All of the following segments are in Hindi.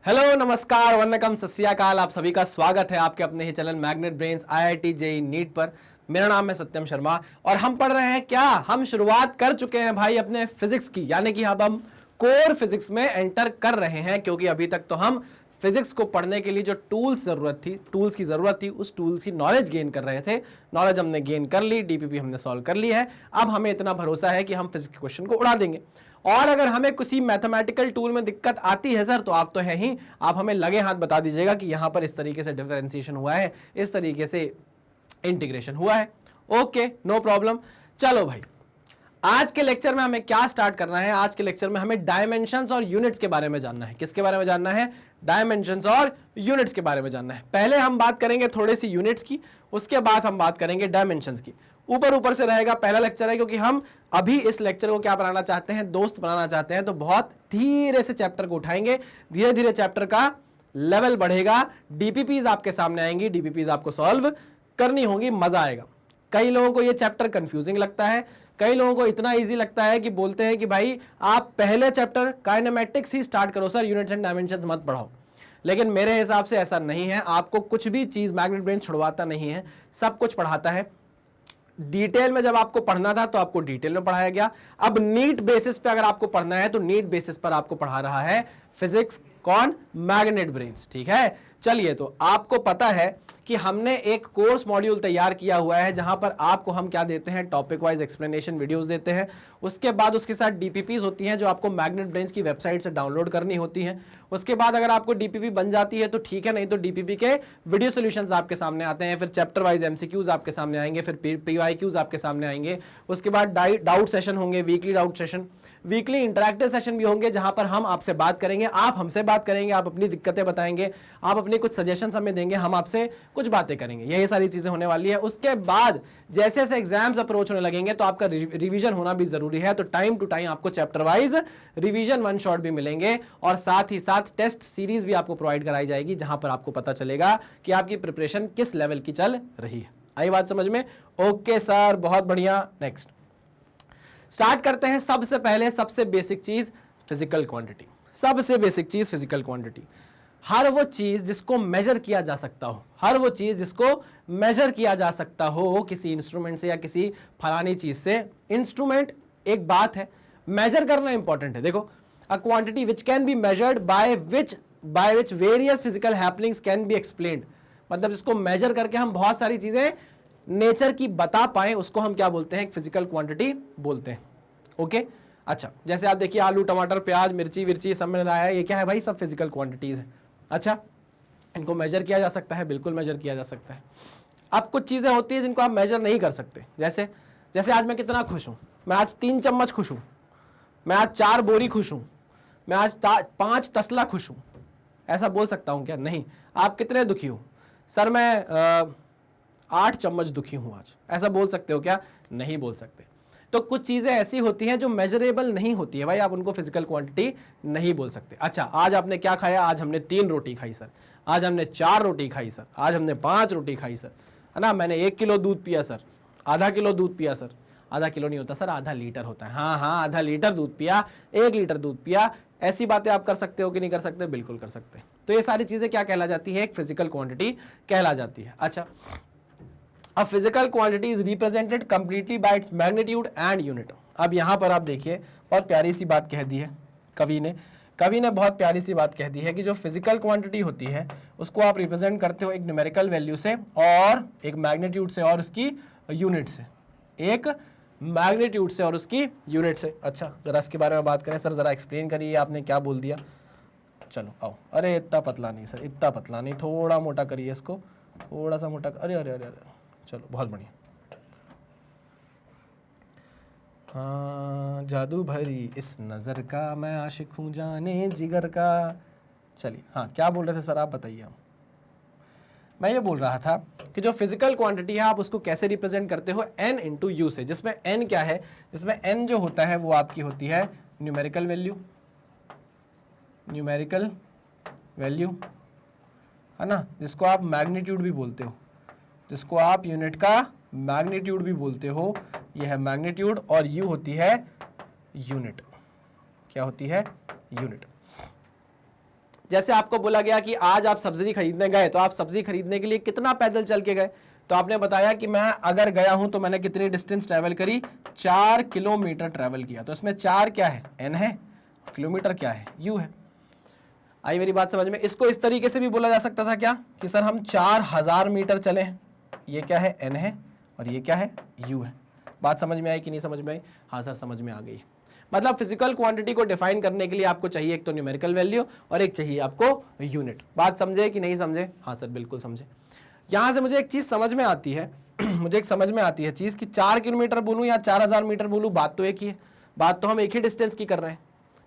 हेलो, नमस्कार, वन्नकम, सत श्री अकाल। आप सभी का स्वागत है आपके अपने ही channel magnet brains IIT JEE NEET पर। मेरा नाम है सत्यम शर्मा और हम पढ़ रहे हैं क्या, हम शुरुआत कर चुके हैं भाई अपने फिजिक्स की, यानी कि अब हम कोर फिजिक्स में एंटर कर रहे हैं। क्योंकि अभी तक तो हम फिजिक्स को पढ़ने के लिए जो टूल्स की जरूरत थी उस टूल्स की नॉलेज गेन कर रहे थे। नॉलेज हमने गेन कर ली, डीपीपी हमने सॉल्व कर ली है। अब हमें इतना भरोसा है कि हम फिजिक्स के क्वेश्चन को उड़ा देंगे। और अगर हमें किसी मैथमेटिकल टूल में दिक्कत आती है सर, तो आप तो है ही, आप हमें लगे हाथ बता दीजिएगा कि यहां पर इस तरीके से डिफरेंशिएशन हुआ है, इस तरीके से इंटीग्रेशन हुआ है। Okay, no problem. चलो भाई, आज के लेक्चर में हमें क्या स्टार्ट करना है? आज के लेक्चर में हमें डायमेंशंस और यूनिट्स के बारे में जानना है। किसके बारे में जानना है? डायमेंशंस और यूनिट्स के बारे में जानना है। पहले हम बात करेंगे थोड़ी सी यूनिट्स की, उसके बाद हम बात करेंगे डायमेंशंस की। ऊपर से रहेगा, पहला लेक्चर है, क्योंकि हम अभी इस लेक्चर को क्या बनाना चाहते हैं, दोस्त बनाना चाहते हैं। तो बहुत धीरे से चैप्टर को उठाएंगे, धीरे धीरे चैप्टर का लेवल बढ़ेगा। डीपीपीज आपके सामने आएंगी, डीपीपीज आपको सॉल्व करनी होगी, मजा आएगा। कई लोगों को ये चैप्टर कंफ्यूजिंग लगता है, कई लोगों को इतना इजी लगता है कि बोलते हैं कि भाई आप पहले चैप्टर काइनेमेटिक्स ही स्टार्ट करो सर, यूनिट्स एंड डायमेंशंस मत पढ़ाओ। लेकिन मेरे हिसाब से ऐसा नहीं है। आपको कुछ भी चीज मैग्नेट ब्रेन छुड़वाता नहीं है, सब कुछ पढ़ाता है। डिटेल में जब आपको पढ़ना था तो आपको डिटेल में पढ़ाया गया। अब नीट बेसिस पे अगर आपको पढ़ना है तो नीट बेसिस पर आपको पढ़ा रहा है फिजिक्स। कौन? Magnet brains. ठीक है, चलिए, तो आपको पता है कि हमने एक कोर्स मॉड्यूल तैयार किया हुआ है जहां पर आपको हम क्या देते हैं, टॉपिक वाइज एक्सप्लेनेशन वीडियोस देते हैं। उसके बाद उसके साथ डीपीपीज होती हैं जो आपको मैग्नेट ब्रेन्स की वेबसाइट से डाउनलोड करनी होती हैं। उसके बाद अगर आपको डीपीपी बन जाती है तो ठीक है, नहीं तो डीपीपी के वीडियो सॉल्यूशंस आपके सामने आते हैं। फिर चैप्टर वाइज एमसीक्यूज आपके सामने आएंगे, फिर पीवाईक्यूज आपके सामने आएंगे। उसके बाद डाउट सेशन होंगे, weekly doubt session, weekly interactive session भी होंगे जहां पर हम आपसे बात करेंगे, आप हमसे बात करेंगे, आप अपनी दिक्कतें बताएंगे, आप अपनी कुछ सजेशंस हमें देंगे, हम आपसे कुछ बातें करेंगे। ये सारी चीजें होने वाली है। उसके बाद जैसे जैसे एग्जाम्स अप्रोच होने लगेंगे तो आपका रिवीजन होना भी जरूरी है। तो टाइम टू टाइम आपको chapter wise revision one shot भी मिलेंगे और साथ ही साथ टेस्ट सीरीज भी आपको प्रोवाइड कराई जाएगी जहां पर आपको पता चलेगा कि आपकी प्रिपरेशन किस लेवल की चल रही है। आई बात समझ में? ओके सर, बहुत बढ़िया। नेक्स्ट स्टार्ट करते हैं। सबसे पहले सबसे बेसिक चीज फिजिकल क्वांटिटी। सबसे बेसिक चीज फिजिकल क्वांटिटी। हर वो चीज जिसको मेजर किया जा सकता हो, हर वो चीज जिसको मेजर किया जा सकता हो किसी इंस्ट्रूमेंट से या किसी फलानी चीज से। इंस्ट्रूमेंट एक बात है, मेजर करना इंपॉर्टेंट है। देखो, a quantity which can be measured by which various physical happenings can be explained. मतलब जिसको मेजर करके हम बहुत सारी चीजें नेचर की बता पाए, उसको हम क्या बोलते हैं? फिजिकल क्वांटिटी बोलते हैं। ओके, अच्छा, जैसे आप देखिए आलू, टमाटर, प्याज, मिर्ची विर्ची सब मिल रहा है, ये क्या है भाई? सब फिजिकल क्वांटिटीज है। अच्छा, इनको मेजर किया जा सकता है, बिल्कुल मेजर किया जा सकता है। अब कुछ चीजें होती है जिनको आप मेजर नहीं कर सकते। जैसे जैसे आज मैं कितना खुश हूं, मैं आज 3 चम्मच खुश हूं, मैं आज 4 बोरी खुश हूं, मैं आज 5 तसला खुश हूं। ऐसा बोल सकता हूं क्या? नहीं। आप कितने दुखी हो? सर मैं 8 चम्मच दुखी हूं आज। ऐसा बोल सकते हो क्या? नहीं बोल सकते। तो कुछ चीजें ऐसी होती हैं जो मेजरेबल नहीं होती है भाई, आप उनको फिजिकल क्वांटिटी नहीं बोल सकते। अच्छा, आज आपने क्या खाया? आज हमने 3 रोटी खाई सर, आज हमने 4 रोटी खाई सर, आज हमने 5 रोटी खाई सर, है ना। मैंने 1 किलो दूध पिया सर, आधा किलो दूध पिया सर। आधा किलो नहीं होता सर, आधा लीटर होता है। हाँ हाँ, आधा लीटर दूध पिया, 1 लीटर दूध पिया। ऐसी बातें आप कर सकते हो कि नहीं कर सकते? बिल्कुल कर सकते हैं। तो ये सारी चीजें क्या कहला जाती है? एक फिजिकल क्वांटिटी कहला जाती है। अच्छा, A physical quantity is represented completely by its magnitude and unit। अब यहां पर आप देखिए, बहुत प्यारी सी बात कह दी है कवि ने बहुत प्यारी सी बात कह दी है कि जो फिजिकल क्वांटिटी होती है उसको आप रिप्रेजेंट करते हो एक न्यूमेरिकल वैल्यू से और एक मैग्नीट्यूड से और उसकी यूनिट से। एक मैग्नीट्यूड से और उसकी यूनिट से। अच्छा, जरा इसके बारे में बात करें। सर जरा एक्सप्लेन करिए, आपने क्या बोल दिया? चलो आओ। अरे इतना पतला नहीं सर, इतना पतला नहीं, थोड़ा मोटा करिए इसको, थोड़ा सा मोटा। अरे अरे अरे अरे, चलो बहुत बढ़िया। हाँ, जादू भरी इस नज़र का मैं आशिक हूँ जाने जिगर का। चलिए, हाँ, क्या बोल रहे थे सर, आप बताइए। मैं ये बोल रहा था कि जो फिजिकल क्वांटिटी है आप उसको कैसे रिप्रेजेंट करते हो? n इंटू यू से, जिसमें n क्या है? जिसमें n जो होता है वो आपकी होती है न्यूमेरिकल वैल्यू, न्यूमेरिकल वैल्यू, है ना, जिसको आप मैग्नीट्यूड भी बोलते हो, जिसको आप यूनिट का मैग्नीट्यूड भी बोलते हो। यह है मैग्नीट्यूड और यू होती है यूनिट। क्या होती है? यूनिट। जैसे आपको बोला गया कि आज आप सब्जी खरीदने गए, तो आप सब्जी खरीदने के लिए कितना पैदल चल के गए, तो आपने बताया कि मैं अगर गया हूं तो मैंने कितनी डिस्टेंस ट्रैवल करी, 4 किलोमीटर ट्रैवल किया। तो इसमें 4 क्या है, n है, किलोमीटर क्या है, u है। आई मेरी बात समझ में? इसको इस तरीके से भी बोला जा सकता था क्या कि सर हम 4000 मीटर चले हैं, ये क्या है, n है, और ये क्या है, u है। बात समझ में आई कि नहीं समझ में आई? हाँ सर समझ में आ गई। मतलब फिजिकल क्वांटिटी को डिफाइन करने के लिए आपको चाहिए एक तो न्यूमेरिकल वैल्यू और एक चाहिए आपको यूनिट। बात समझे कि नहीं समझे? हाँ सर बिल्कुल समझे। यहां से मुझे एक चीज समझ में आती है मुझे एक समझ में आती है चीज कि 4 किलोमीटर बोलूं या 4000 मीटर बोलूं, बात तो एक ही है, बात तो हम एक ही डिस्टेंस की कर रहे हैं।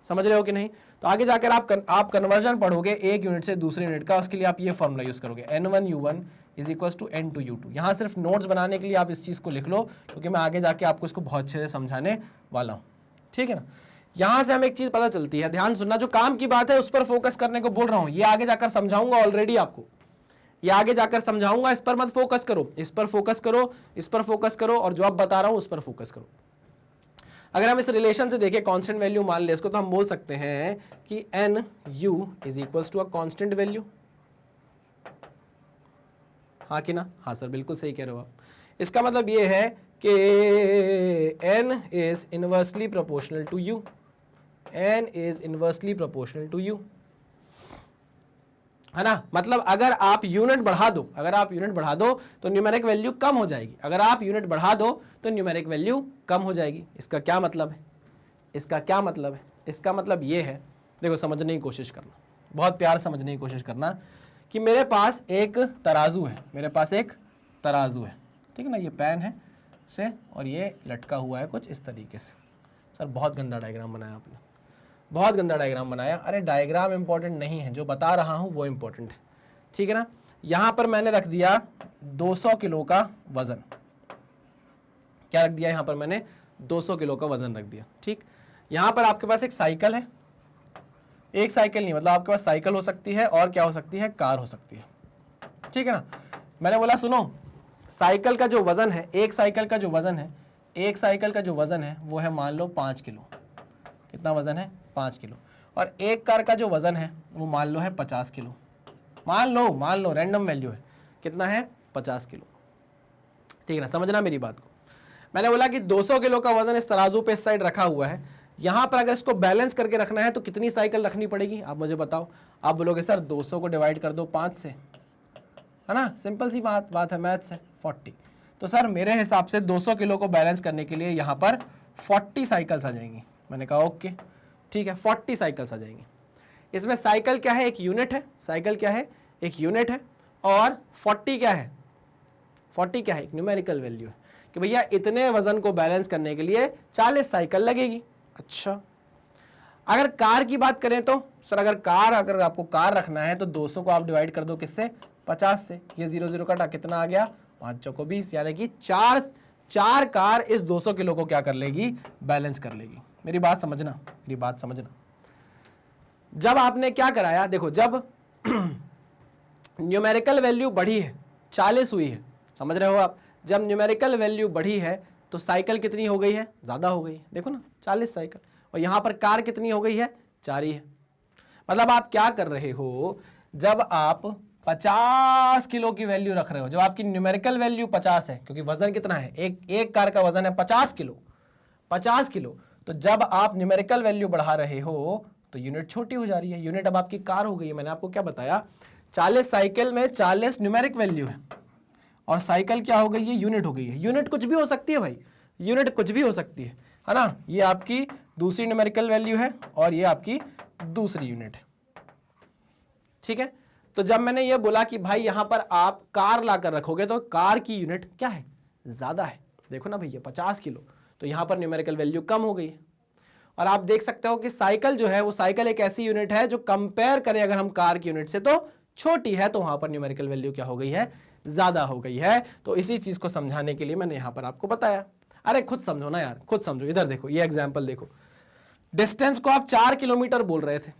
समझ रहे हो कि नहीं? तो आगे जाकर आप कन्वर्जन पढ़ोगे एक यूनिट से दूसरे यूनिट का, उसके लिए आप ये फॉर्मूला यूज करोगे, n1u1 is equal to n2u2। यहाँ सिर्फ नोट्स बनाने के लिए आप इस चीज को लिख लो, क्योंकि मैं आगे जाके आपको इसको बहुत अच्छे से समझाने वाला हूँ, ठीक है ना। यहां से हमें एक चीज पता चलती है, ध्यान सुनना, जो काम की बात है उस पर फोकस करने को बोल रहा हूं, ये आगे जाकर समझाऊंगा ऑलरेडी आपको, ये आगे जाकर समझाऊंगा, इस पर मत फोकस करो, इस पर फोकस करो, इस पर फोकस करो, और जो अब बता रहा हूं उस पर फोकस करो। अगर हम इस रिलेशन से देखें, कांस्टेंट वैल्यू मान ले इसको, तो हम बोल सकते हैं कि N U is equals to a constant value. हाँ कि ना? हाँ सर बिल्कुल सही कह रहे हो आप। इसका मतलब ये है कि n is inversely proportional to u, n is inversely proportional to u, है ना। मतलब अगर आप यूनिट बढ़ा दो, अगर आप यूनिट बढ़ा दो तो न्यूमेरिक वैल्यू कम हो जाएगी, अगर आप यूनिट बढ़ा दो तो न्यूमेरिक वैल्यू कम हो जाएगी। इसका क्या मतलब है? इसका क्या मतलब है? इसका मतलब ये है, देखो समझने की कोशिश करना, बहुत प्यार समझने की कोशिश करना, कि मेरे पास एक तराजू है, मेरे पास एक तराजू है, ठीक है ना, ये पेन है से और ये लटका हुआ है कुछ इस तरीके से। सर बहुत गंदा डायग्राम बनाया आपने, बहुत गंदा डायग्राम बनाया। अरे डायग्राम इंपॉर्टेंट नहीं है, जो बता रहा हूं वो इंपॉर्टेंट है, ठीक है ना। यहां पर मैंने रख दिया 200 किलो का वजन, क्या रख दिया यहां पर मैंने? 200 किलो का वजन रख दिया, ठीक। यहां पर आपके पास एक साइकिल है, एक साइकिल नहीं, मतलब आपके पास साइकिल हो सकती है और क्या हो सकती है, कार हो सकती है, ठीक है ना। मैंने बोला सुनो, साइकिल का जो वजन है, एक साइकिल का जो वजन है, एक साइकिल का जो वजन है वो है मान लो 5 किलो। कितना वजन है? 5 किलो। और एक कार का जो वजन है वो मान लो है 50 किलो। मान लो रैंडम वैल्यू है, कितना है? 50 किलो, ठीक है ना। समझना मेरी बात को। मैंने बोला कि 200 किलो का वजन इस तराजू पे इस साइड रखा हुआ है, यहां पर अगर इसको बैलेंस करके रखना है तो कितनी साइकिल रखनी पड़ेगी? आप मुझे बताओ। आप बोलोगे सर 200 को डिवाइड कर दो 5 से, है ना, सिंपल सी बात है, मैथ्स है, 40। तो सर मेरे हिसाब से 200 किलो को बैलेंस करने के लिए यहाँ पर 40 साइकिल्स आ जाएंगी। मैंने कहा ओके ठीक है, 40 साइकिल्स आ जाएंगी। इसमें साइकिल क्या है? एक यूनिट है। साइकिल क्या है? एक यूनिट है। और 40 क्या है? 40 क्या है? एक न्यूमेरिकल वैल्यू है कि भैया इतने वजन को बैलेंस करने के लिए 40 साइकिल लगेगी। अच्छा, अगर कार की बात करें तो सर अगर आपको कार रखना है तो 200 को आप डिवाइड कर दो किससे? 50 से। ये 0 0 कटा, कितना आ गया? 5 चौको 20, यानी कि चार कार इस 200 किलो को क्या कर लेगी? बैलेंस कर लेगी। मेरी बात समझना, मेरी बात समझना। जब आपने क्या कराया, देखो जब न्यूमेरिकल वैल्यू बढ़ी है, 40 हुई है, समझ रहे हो आप? जब न्यूमेरिकल वैल्यू बढ़ी है तो साइकिल कितनी हो गई है? ज्यादा हो गई है। देखो ना 40 साइकिल, और यहां पर कार कितनी हो गई है? 4 ही है। मतलब आप क्या कर रहे हो, जब आप 50 किलो की वैल्यू रख रहे हो, जब आपकी न्यूमेरिकल वैल्यू 50 है, क्योंकि वजन कितना है? एक कार का वजन है 50 किलो, 50 किलो। तो जब आप न्यूमेरिकल वैल्यू बढ़ा रहे हो तो यूनिट छोटी हो जा रही है। यूनिट अब आपकी कार हो गई है। मैंने आपको क्या बताया? 40 साइकिल में 40 न्यूमेरिक वैल्यू है और साइकिल क्या हो गई है? यूनिट हो गई है। यूनिट कुछ भी हो सकती है भाई, यूनिट कुछ भी हो सकती है ना। ये आपकी दूसरी न्यूमेरिकल वैल्यू है और ये आपकी दूसरी यूनिट है, ठीक है। तो जब मैंने ये बोला कि भाई यहां पर आप कार लाकर रखोगे तो कार की यूनिट क्या है? ज्यादा है। देखो ना भैया 50 किलो, तो यहां पर न्यूमेरिकल वैल्यू कम हो गई है। और आप देख सकते हो कि साइकिल जो है वो साइकिल एक ऐसी यूनिट है जो कंपेयर करें अगर हम कार की यूनिट से तो छोटी है, तो वहां पर न्यूमेरिकल वैल्यू क्या हो गई है? ज्यादा हो गई है। तो इसी चीज को समझाने के लिए मैंने यहां पर आपको बताया। अरे खुद समझो ना यार, खुद समझो। इधर देखो, ये एग्जाम्पल देखो। डिस्टेंस को आप 4 किलोमीटर बोल रहे थे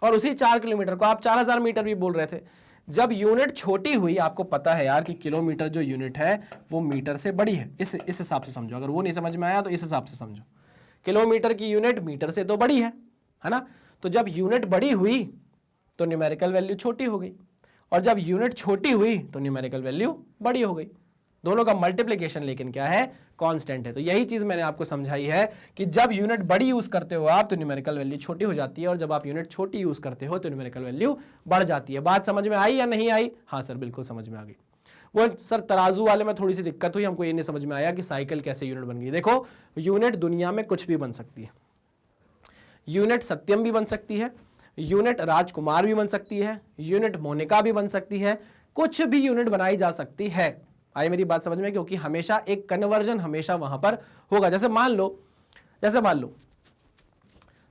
और उसी 4 किलोमीटर को आप 4000 मीटर भी बोल रहे थे। जब यूनिट छोटी हुई, आपको पता है यार कि किलोमीटर जो यूनिट है वो मीटर से बड़ी है। इस हिसाब से समझो। अगर वो नहीं समझ में आया तो इस हिसाब से समझो। किलोमीटर की यूनिट मीटर से तो बड़ी है ना। तो जब यूनिट बड़ी हुई तो न्यूमेरिकल वैल्यू छोटी हो गई, और जब यूनिट छोटी हुई तो न्यूमेरिकल वैल्यू बड़ी हो गई। दोनों का मल्टीप्लिकेशन लेकिन क्या है, कांस्टेंट है। तो यही चीज मैंने आपको समझाई है कि जब यूनिट बड़ी यूज करते हो आप तो न्यूमेरिकल वैल्यू छोटी हो जाती है, और जब आप यूनिट छोटी यूज करते हो तो न्यूमेरिकल वैल्यू बढ़ जाती है। बात समझ में आई या नहीं आई? हाँ सर बिल्कुल समझ में आ गई। वो सर तराजू वाले में थोड़ी सी दिक्कत हुई, हमको ये नहीं समझ में आया कि साइकिल कैसे यूनिट बन गई। देखो यूनिट दुनिया में कुछ भी बन सकती है, यूनिट सत्यम भी बन सकती है, यूनिट राजकुमार भी बन सकती है, यूनिट मोनिका भी बन सकती है, कुछ भी यूनिट बनाई जा सकती है। आई मेरी बात समझ में? क्योंकि हमेशा एक कन्वर्जन हमेशा वहां पर होगा। जैसे मान लो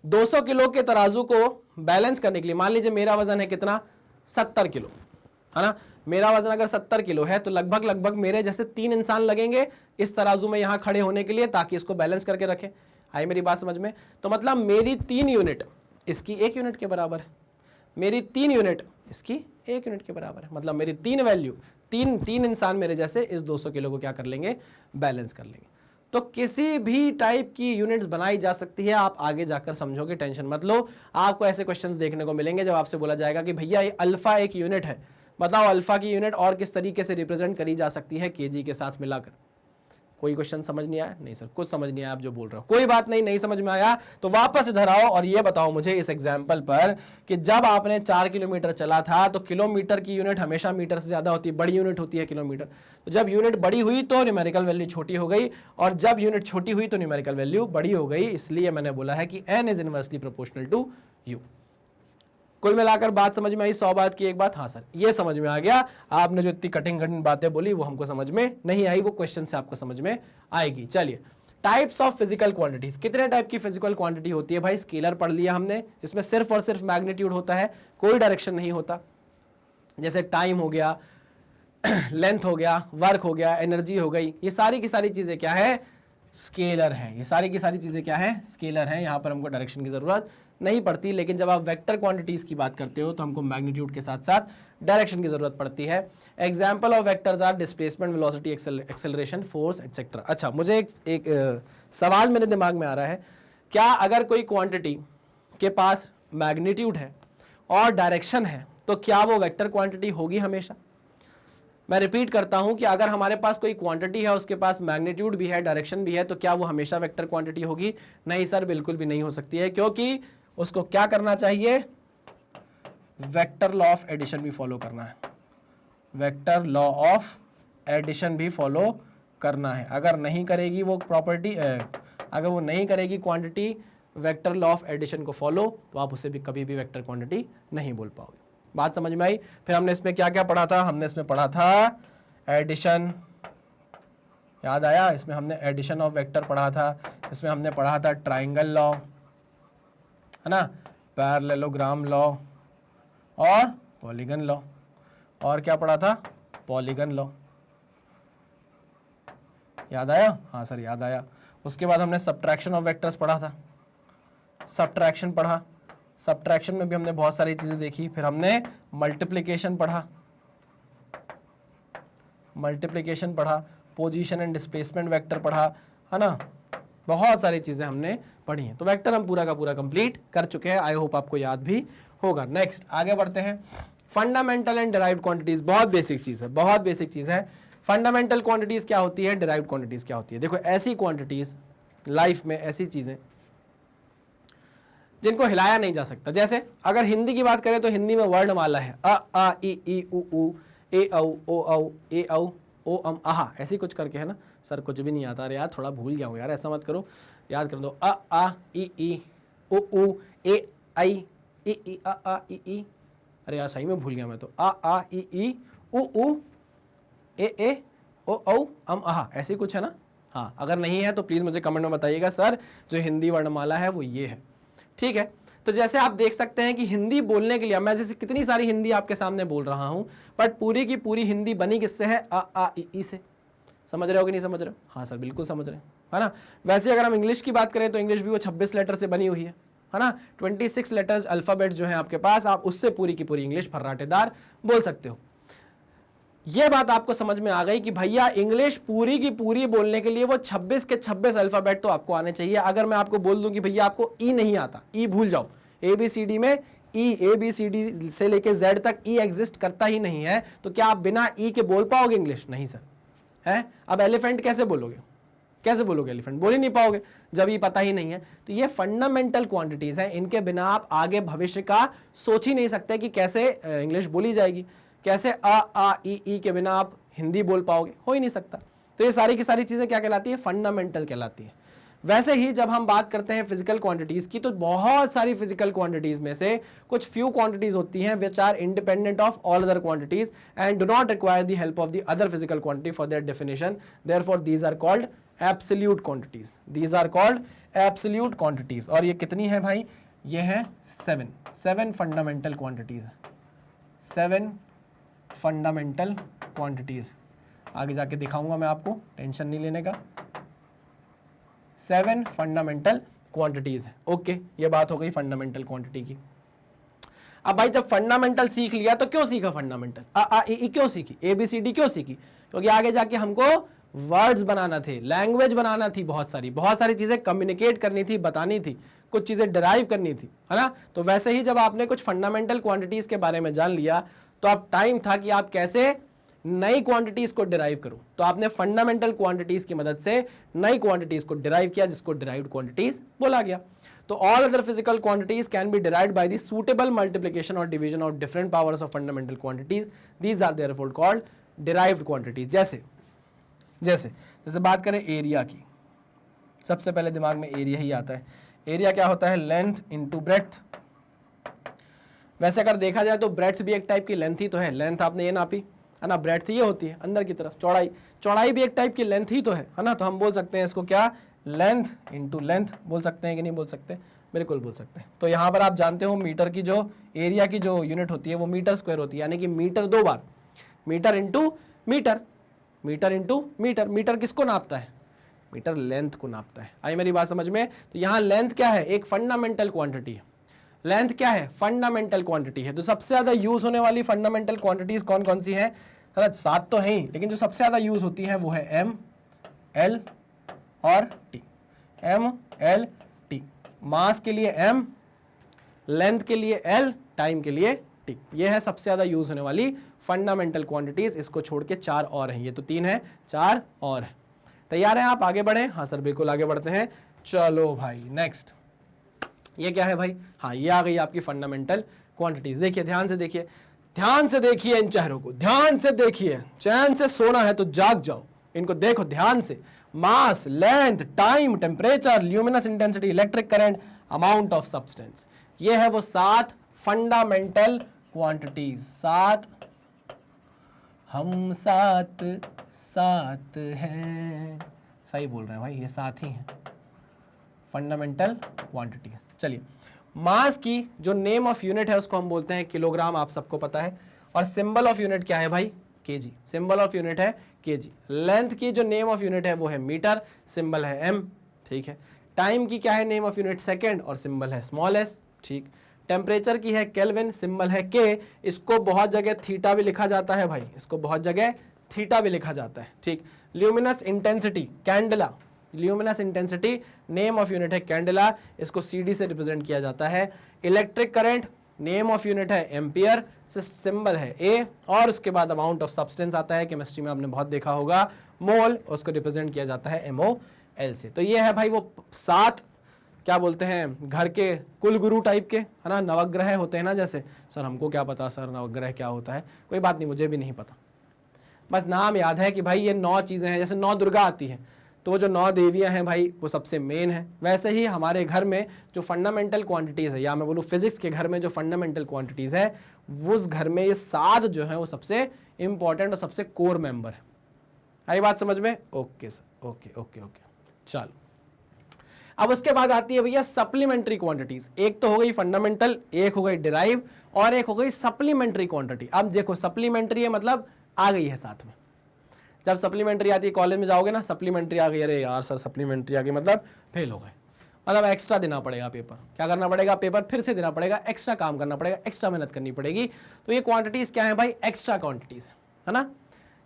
200 किलो के तराजू को बैलेंस करने के लिए, मान लीजिए मेरा वजन है कितना, 70 किलो, है ना। मेरा वजन अगर 70 किलो है तो लगभग मेरे जैसे 3 इंसान लगेंगे इस तराजू में यहां खड़े होने के लिए, ताकि इसको बैलेंस करके रखें। आई मेरी बात समझ में? तो मतलब मेरी 3 यूनिट इसकी 1 यूनिट के बराबर है, मेरी 3 यूनिट इसकी 1 यूनिट के बराबर है। मतलब मेरी 3 वैल्यू, तीन इंसान मेरे जैसे इस 200 किलो को क्या कर लेंगे, बैलेंस कर लेंगे। तो किसी भी टाइप की यूनिट्स बनाई जा सकती है, आप आगे जाकर समझोगे, टेंशन मत लो। आपको ऐसे क्वेश्चंस देखने को मिलेंगे जब आपसे बोला जाएगा कि भैया ये अल्फा एक यूनिट है, बताओ अल्फा की यूनिट और किस तरीके से रिप्रेजेंट करी जा सकती है केजी के साथ मिलाकर। कोई क्वेश्चन समझ नहीं आया? नहीं सर कुछ समझ नहीं आया आप जो बोल रहे हो, कोई बात नहीं, नहीं समझ में आया तो वापस इधर आओ और ये बताओ मुझे इस एग्जाम्पल पर कि जब आपने 4 किलोमीटर चला था तो किलोमीटर की यूनिट हमेशा मीटर से ज्यादा होती है, बड़ी यूनिट होती है किलोमीटर। तो जब यूनिट बड़ी हुई तो न्यूमेरिकल वैल्यू छोटी हो गई, और जब यूनिट छोटी हुई तो न्यूमेरिकल वैल्यू बड़ी हो गई। इसलिए मैंने बोला है कि n is inversely proportional to u। कुल मिलाकर बात समझ में आई? 100 बात की एक बात। हाँ सर ये समझ में आ गया। आपने जो इतनी कठिन बातें बोली वो हमको समझ में नहीं आई, वो क्वेश्चन से आपको समझ में आएगी। चलिए, टाइप्स ऑफ फिजिकल क्वांटिटीज। कितने टाइप की फिजिकल क्वांटिटी होती है भाई? स्केलर पढ़ लिया हमने, जिसमें सिर्फ और सिर्फ मैग्नीट्यूड होता है, कोई डायरेक्शन नहीं होता। जैसे टाइम हो गया, लेंथ हो गया, वर्क हो गया, एनर्जी हो गई, ये सारी की सारी चीजें क्या है, स्केलर है। ये सारी की सारी चीजें क्या है, स्केलर है। यहां पर हमको डायरेक्शन की जरूरत नहीं पड़ती। लेकिन जब आप वेक्टर क्वांटिटीज की बात करते हो तो हमको मैग्नीट्यूड के साथ साथ डायरेक्शन की जरूरत पड़ती है। Example of vectors are displacement, velocity, acceleration, force etcetera. अच्छा, मुझे एक सवाल मेरे दिमाग में आ रहा है, क्या अगर कोई क्वांटिटी के पास मैग्नीट्यूड है और डायरेक्शन है तो क्या वो वेक्टर क्वांटिटी होगी हमेशा? मैं रिपीट करता हूं कि अगर हमारे पास कोई क्वांटिटी है, उसके पास मैग्नीट्यूड भी है, डायरेक्शन भी है, तो क्या वो हमेशा वेक्टर क्वांटिटी होगी? नहीं सर, बिल्कुल भी नहीं हो सकती है, क्योंकि उसको क्या करना चाहिए, वेक्टर लॉ ऑफ एडिशन भी फॉलो करना है। वेक्टर लॉ ऑफ एडिशन भी फॉलो करना है। अगर नहीं करेगी वो प्रॉपर्टी, अगर वो नहीं करेगी quantity vector law of addition को फॉलो, तो आप उसे भी कभी भी वेक्टर क्वांटिटी नहीं बोल पाओगे। बात समझ में आई? फिर हमने इसमें क्या क्या पढ़ा था? हमने इसमें पढ़ा था एडिशन, याद आया? इसमें हमने एडिशन ऑफ वेक्टर पढ़ा था। इसमें हमने पढ़ा था ट्राइंगल लॉ, है ना, पैरेललोग्राम लॉ और पॉलीगन लॉ। और क्या पढ़ा था? Polygon law. याद आया? हाँ सर याद आया। उसके बाद हमने सब्ट्रैक्शन ऑफ वेक्टर्स पढ़ा था, सब्ट्रैक्शन पढ़ा। सब्ट्रैक्शन में भी हमने बहुत सारी चीजें देखी। फिर हमने मल्टीप्लिकेशन पढ़ा, मल्टीप्लिकेशन पढ़ा, पोजीशन एंड डिस्प्लेसमेंट वेक्टर पढ़ा, है ना, बहुत सारी चीजें हमने पढ़ी हैं। तो वेक्टर हम पूरा का पूरा कंप्लीट कर चुके हैं। आई होप आपको याद भी होगा। नेक्स्ट आगे बढ़ते हैं। फंडामेंटल एंड डिराइव्ड क्वांटिटीज, बहुत बेसिक चीज है, बहुत बेसिक चीज है। फंडामेंटल क्वांटिटीज क्या होती है, डिराइव्ड क्वांटिटीज क्या होती है? देखो, ऐसी क्वांटिटीज लाइफ में, ऐसी चीजें जिनको हिलाया नहीं जा सकता। जैसे अगर हिंदी की बात करें तो हिंदी में वर्णमाला है, अ आ इ उ ए औ ओ औ ए औ ओ अम आहा, ऐसी कुछ करके, है ना। सर कुछ भी नहीं आता, अरे यार थोड़ा भूल गया हूँ यार, ऐसा मत करो, याद कर दो। अ आ इ उ ए आई इ अ आ इ। अरे यार सही में भूल गया मैं तो। अ आ इ उ ए ओ औ अम आहा, ऐसी कुछ है ना। हाँ, अगर नहीं है तो प्लीज मुझे कमेंट में बताइएगा, सर जो हिंदी वर्णमाला है वो ये है, ठीक है। तो जैसे आप देख सकते हैं कि हिंदी बोलने के लिए मैं जैसे कितनी सारी हिंदी आपके सामने बोल रहा हूं, बट पूरी की पूरी हिंदी बनी किससे है? अ आ इ से। समझ रहे हो कि नहीं समझ रहे हो? हाँ सर बिल्कुल समझ रहे हैं, है ना। वैसे अगर हम इंग्लिश की बात करें तो इंग्लिश भी वो 26 लेटर से बनी हुई है ना। 26 लेटर्स अल्फाबेट्स जो है आपके पास, आप उससे पूरी की पूरी इंग्लिश फर्राटेदार बोल सकते हो। ये बात आपको समझ में आ गई कि भैया इंग्लिश पूरी की पूरी बोलने के लिए वो 26 के 26 अल्फाबेट तो आपको आने चाहिए। अगर मैं आपको बोल दूं कि भैया आपको ई नहीं आता, ई भूल जाओ, ABCD में ई, ए बी सी डी से लेके जेड तक ई एग्जिस्ट करता ही नहीं है, तो क्या आप बिना ई के बोल पाओगे इंग्लिश? नहीं सर, है। अब एलिफेंट कैसे बोलोगे? कैसे बोलोगे एलिफेंट? बोल ही नहीं पाओगे जब ये पता ही नहीं है। तो ये फंडामेंटल क्वांटिटीज हैं, इनके बिना आप आगे भविष्य का सोच ही नहीं सकते कि कैसे इंग्लिश बोली जाएगी, कैसे आ ई के बिना आप हिंदी बोल पाओगे, हो ही नहीं सकता। तो ये सारी की सारी चीजें क्या कहलाती है? फंडामेंटल कहलाती है। वैसे ही जब हम बात करते हैं फिजिकल क्वांटिटीज की, तो बहुत सारी फिजिकल क्वांटिटीज में से कुछ फ्यू क्वांटिटीज होती हैं which are independent of all other quantities and do not require the help of the other physical quantity for their definition, therefore these are called absolute quantities. These are called absolute quantities. और ये कितनी है भाई? ये है 7 फंडामेंटल क्वांटिटीज, 7 फंडामेंटल क्वांटिटीज। आगे जाके दिखाऊंगा मैं आपको, टेंशन नहीं लेने का। 7 फंडामेंटल क्वांटिटीज है। ओके, ये बात हो गई फंडामेंटल क्वांटिटी की। अब भाई जब फंडामेंटल सीख लिया तो क्यों सीखा फंडामेंटल? आ ई क्यों सीखी? ए बी सी डी क्यों सीखी? क्योंकि आगे जाके हमको वर्ड्स बनाना थे, लैंग्वेज बनाना थी, बहुत सारी चीजें कम्युनिकेट करनी थी, बतानी थी, कुछ चीजें डिराइव करनी थी, है ना। तो वैसे ही जब आपने कुछ फंडामेंटल क्वांटिटीज के बारे में जान लिया, तो अब टाइम था कि आप कैसे नई क्वांटिटीज को डिराइव करो। तो आपने फंडामेंटल क्वांटिटीज की मदद से नई क्वांटिटीज को डिराइव किया, जिसको डिराइव्ड क्वांटिटीज बोला गया। तो all other physical quantities can be derived by the suitable multiplication और division of different powers of fundamental quantities. These are therefore called derived quantities. जैसे बात करें एरिया की, सबसे पहले दिमाग में एरिया ही आता है। एरिया क्या होता है? Length into breadth. वैसे अगर देखा जाए तो ब्रेड्थ भी एक टाइप की लेंथ ही तो है। लेंथ आपने ये नापी, है ना, ब्रेड्थ ये होती है अंदर की तरफ, चौड़ाई भी एक टाइप की लेंथ ही तो है ना। तो हम बोल सकते हैं इसको क्या? लेंथ इंटू लेंथ बोल सकते हैं कि नहीं बोल सकते? बिल्कुल बोल सकते हैं। तो यहाँ पर आप जानते हो मीटर की जो एरिया की जो यूनिट होती है वो मीटर स्क्वायर होती है, यानी कि मीटर 2 बार, metre into metre, metre into metre. Metre किसको नापता है? मीटर लेंथ को नापता है। आई मेरी बात समझ में? तो यहाँ लेंथ क्या है? एक फंडामेंटल क्वांटिटी है। लेंथ क्या है? फंडामेंटल क्वांटिटी है। तो सबसे ज्यादा यूज होने वाली फंडामेंटल क्वांटिटीज कौन कौन सी है? 7 तो है ही, लेकिन जो सबसे ज्यादा यूज होती है वो है एम, एल और T. M, L, T. Mass के लिए एम, लेंथ के लिए एल, टाइम के लिए टी। ये है सबसे ज्यादा यूज होने वाली फंडामेंटल क्वांटिटीज। इसको छोड़ के 4 और हैं। ये तो 3 है, 4 और है। तैयार हैं आप? आगे बढ़े? हाँ सर बिल्कुल आगे बढ़ते हैं। चलो भाई नेक्स्ट, ये क्या है भाई? हाँ, ये आ गई आपकी फंडामेंटल क्वांटिटीज। देखिए, ध्यान से देखिए, ध्यान से देखिए इन चेहरों को, ध्यान से देखिए। चैन से सोना है तो जाग जाओ, इनको देखो ध्यान से। Mass, length, time, temperature, luminous intensity, electric current, amount of substance. ये है वो 7 फंडामेंटल क्वांटिटीज। 7, हम 7 हैं। सही बोल रहे हैं भाई, ये 7 ही हैं फंडामेंटल क्वांटिटीज। चलिए, मास की जो नेम ऑफ यूनिट है उसको हम बोलते हैं किलोग्राम, आप सबको पता है। और सिंबल ऑफ यूनिट क्या है भाई? केजी। सिंबल ऑफ यूनिट है केजी। लेंथ की जो नेम ऑफ यूनिट है वो है मीटर, सिंबल है एम, ठीक है। टाइम की क्या है नेम ऑफ यूनिट? सेकेंड, और सिंबल है स्मॉल एस, ठीक। टेम्परेचर की है केल्विन, सिंबल है के। इसको बहुत जगह थीटा भी लिखा जाता है भाई, इसको बहुत जगह थीटा भी लिखा जाता है, ठीक। Luminous intensity, candela. Luminous intensity name of unit है कैंडेला, इसको सीडी से रिप्रेजेंट किया जाता है। Electric current name of unit है एम्पियर, सिंबल है ए। और उसके बाद अमाउंट ऑफ सब्सटेंस आता है, केमिस्ट्री में आपने बहुत देखा होगा, मोल, उसको रिप्रेजेंट किया जाता है MOL से। तो ये है भाई वो 7 क्या बोलते हैं घर के कुल गुरु टाइप के, है ना, नवग्रह होते हैं ना। जैसे सर हमको क्या पता सर नवग्रह क्या होता है? कोई बात नहीं, मुझे भी नहीं पता, बस नाम याद है कि भाई ये 9 चीजें हैं। जैसे 9 दुर्गा आती है, तो वो जो 9 देवियां हैं भाई वो सबसे मेन है। वैसे ही हमारे घर में जो फंडामेंटल क्वांटिटीज है, या मैं बोलूँ फिजिक्स के घर में जो फंडामेंटल क्वांटिटीज है, उस घर में ये 7 जो है वो सबसे इंपॉर्टेंट और सबसे कोर मेंबर है। आई बात समझ में? Okay sir, okay okay okay. चलो, अब उसके बाद आती है भैया सप्लीमेंट्री क्वांटिटीज। एक तो हो गई फंडामेंटल, एक हो गई डिराइव, और एक हो गई सप्लीमेंट्री क्वांटिटी। अब देखो, सप्लीमेंट्री है मतलब आ गई है साथ में। जब सप्लीमेंट्री आती है, कॉलेज में जाओगे ना, सप्लीमेंट्री आ गई, अरे यार सर सप्लीमेंट्री आ गई मतलब फेल हो गए, मतलब एक्स्ट्रा देना पड़ेगा पेपर। क्या करना पड़ेगा? पेपर फिर से देना पड़ेगा, एक्स्ट्रा काम करना पड़ेगा, एक्स्ट्रा मेहनत करनी पड़ेगी। तो ये क्वांटिटीज क्या है भाई? एक्स्ट्रा क्वांटिटीज है ना।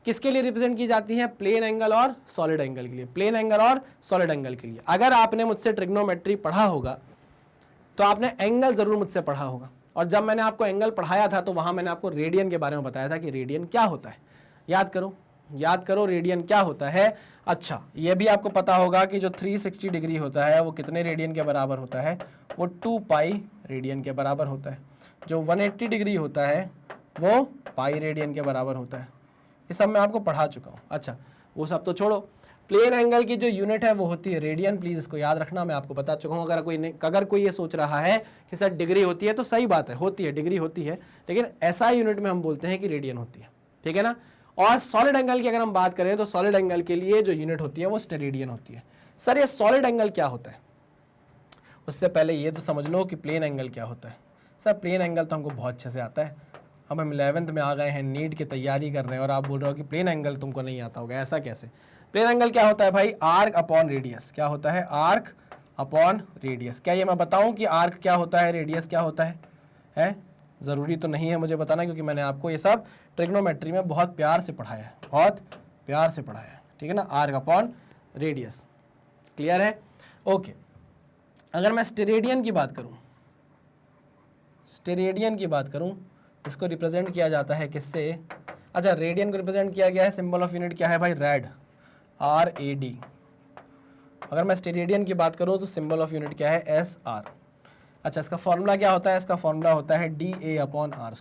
किसके लिए रिप्रेजेंट की जाती है? प्लेन एंगल और सॉलिड एंगल के लिए। प्लेन एंगल और सॉलिड एंगल के लिए अगर आपने मुझसे ट्रिग्नोमेट्री पढ़ा होगा तो आपने एंगल जरूर मुझसे पढ़ा होगा। और जब मैंने आपको एंगल पढ़ाया था तो वहां मैंने आपको रेडियन के बारे में बताया था कि रेडियन क्या होता है। याद करो रेडियन क्या होता है। अच्छा, ये भी आपको पता होगा कि जो 360 डिग्री होता है वो कितने रेडियन के बराबर होता है, वो 2 पाई रेडियन के बराबर होता है। जो 180 डिग्री होता है वो पाई रेडियन के बराबर होता है। ये सब मैं आपको पढ़ा चुका हूँ। अच्छा, वो सब तो छोड़ो, प्लेन एंगल की जो यूनिट है वो होती है रेडियन। प्लीज इसको याद रखना, मैं आपको बता चुका हूँ। अगर कोई ये सोच रहा है कि सर डिग्री होती है, तो सही बात है, होती है, डिग्री होती है, लेकिन ऐसा यूनिट में हम बोलते हैं कि रेडियन होती है, ठीक है ना। और सॉलिड एंगल की अगर हम बात करें तो सॉलिड एंगल के लिए जो यूनिट होती है वो स्टेरेडियन होती है। सर ये सॉलिड एंगल क्या होता है, उससे पहले ये तो समझ लो कि प्लेन एंगल क्या होता है। सर प्लेन एंगल तो हमको बहुत अच्छे से आता है, हम 11th में आ गए हैं, नीट की तैयारी कर रहे हैं और आप बोल रहे हो कि प्लेन एंगल तुमको नहीं आता होगा, ऐसा कैसे। प्लेन एंगल क्या होता है भाई, आर्क अपॉन रेडियस। क्या होता है, आर्क अपॉन रेडियस। क्या ये मैं बताऊं कि आर्क क्या होता है, रेडियस क्या होता है? ज़रूरी तो नहीं है मुझे बताना, क्योंकि मैंने आपको ये सब ट्रिग्नोमेट्री में बहुत प्यार से पढ़ाया है, बहुत प्यार से पढ़ाया है, ठीक है ना। आर्क अपॉन रेडियस, क्लियर है, ओके। अगर मैं स्टेरेडियन की बात करूं, इसको रिप्रेजेंट किया जाता है किससे। अच्छा, रेडियन को रिप्रेजेंट किया गया है, सिंबल ऑफ यूनिट क्या है भाई, रेड, RAD। अगर मैं स्टेरेडियन की बात करूं तो सिंबल ऑफ यूनिट क्या है, SR। अच्छा, इसका फॉर्मूला क्या होता है, इसका फॉर्मूला होता है DA अपॉन R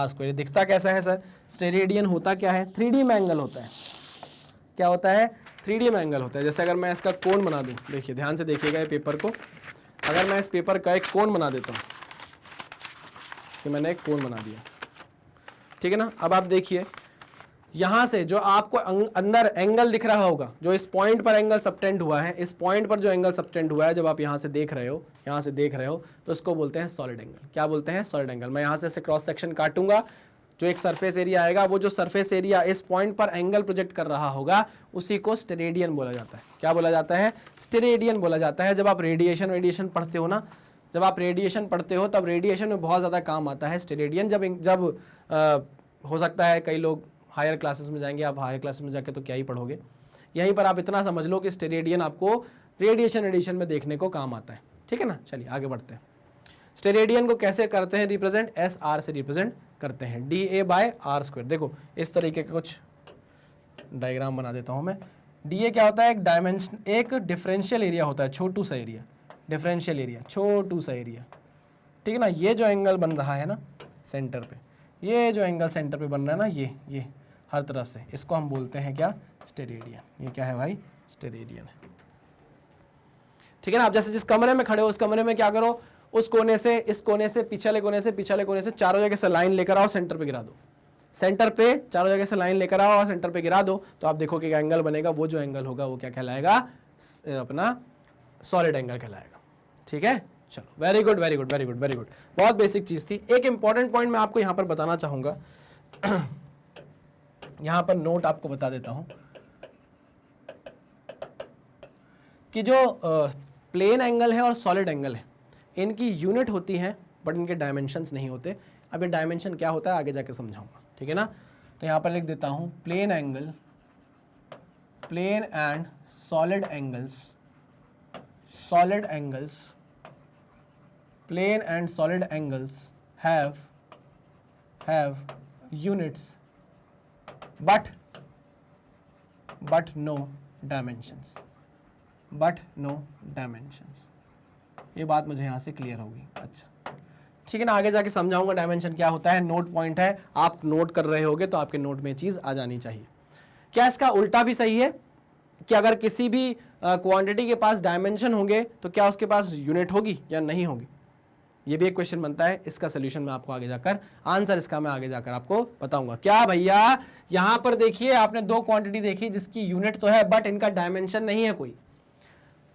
स्क्वायर। दिखता कैसा है सर, स्टेरेडियन होता क्या है, 3D में एंगल होता है। क्या होता है, 3D में एंगल होता है। जैसे अगर मैं इसका कोण बना दूं, देखिए ध्यान से देखिएगा ये पेपर को, अगर मैं इस पेपर का एक कोण बना देता हूं, कि मैंने एक कोण बना दिया, ठीक है ना। अब आप देखिए यहां से जो आपको अंदर एंगल दिख रहा होगा, जो इस पॉइंट पर एंगल सबटेंड हुआ है, इस पॉइंट पर जो एंगल सबटेंड हुआ है, जब आप यहां से देख रहे हो, तो इसको बोलते हैं सॉलिड एंगल। क्या बोलते हैं, सॉलिड एंगल। मैं यहां से क्रॉस सेक्शन काटूंगा, जो एक सरफेस एरिया आएगा, वो जो सरफेस एरिया इस पॉइंट पर एंगल प्रोजेक्ट कर रहा होगा, उसी को स्टेरेडियन बोला जाता है। क्या बोला जाता है, स्टेरेडियन बोला जाता है। जब आप रेडिएशन पढ़ते हो ना, तब रेडिएशन में बहुत ज़्यादा काम आता है स्टेरेडियन। जब हो सकता है कई लोग हायर क्लासेस में जाएंगे, आप हायर क्लासेस में जाके तो क्या ही पढ़ोगे, यहीं पर आप इतना समझ लो कि स्टेरेडियन आपको रेडिएशन एडिशन में देखने को काम आता है, ठीक है ना। चलिए आगे बढ़ते हैं। स्टेरेडियन को कैसे करते हैं रिप्रेजेंट, SR से रिप्रेजेंट करते हैं, DA बाय R स्क्वायर। देखो इस तरीके का कुछ डायग्राम बना देता हूं मैं। DA क्या होता है, एक डिफरेंशियल एरिया होता है, छोटू सा एरिया, डिफरेंशियल एरिया, छोटू सा एरिया, ठीक है ना। ये जो एंगल बन रहा है ना सेंटर पे, ये जो एंगल सेंटर पे बन रहा है ना, ये हर तरफ से, इसको हम बोलते हैं क्या, स्टेरेडियन। ये क्या है भाई, स्टेरेडियन है, ठीक है ना। आप जैसे जिस कमरे में खड़े हो, उस कमरे में क्या करो, उस कोने से, इस कोने से, पिछले कोने से चारों जगह से लाइन लेकर आओ, सेंटर पे गिरा दो। सेंटर पे चारों जगह से लाइन लेकर आओ और सेंटर पे गिरा दो, तो आप देखो कि एंगल बनेगा। वो जो एंगल होगा वो क्या कहलाएगा, अपना सॉलिड एंगल कहलाएगा, ठीक है। चलो, वेरी गुड। बहुत बेसिक चीज थी। एक इंपॉर्टेंट पॉइंट मैं आपको यहां पर बताना चाहूंगा, यहां पर नोट आपको बता देता हूं कि जो प्लेन एंगल है और सॉलिड एंगल है, इनकी यूनिट होती है बट इनके डायमेंशंस नहीं होते। अब ये डायमेंशन क्या होता है आगे जाके समझाऊंगा, ठीक है ना। तो यहां पर लिख देता हूं, plane and solid angles, plane and solid angles have units but no dimensions, ये बात मुझे यहाँ से क्लियर होगी। अच्छा, ठीक है ना, आगे जाके समझाऊंगा डायमेंशन क्या होता है। नोट पॉइंट है, आप नोट कर रहे होगे तो आपके नोट में चीज आ जानी चाहिए। क्या इसका उल्टा भी सही है कि अगर किसी भी क्वांटिटी के पास डायमेंशन होंगे तो क्या उसके पास यूनिट होगी या नहीं होगी, ये भी एक क्वेश्चन बनता है। इसका सोल्यूशन मैं आपको आगे जाकर, आंसर इसका मैं आगे जाकर आपको बताऊंगा। क्या भैया, यहां पर देखिए आपने दो क्वांटिटी देखी जिसकी यूनिट तो है बट इनका डायमेंशन नहीं है कोई।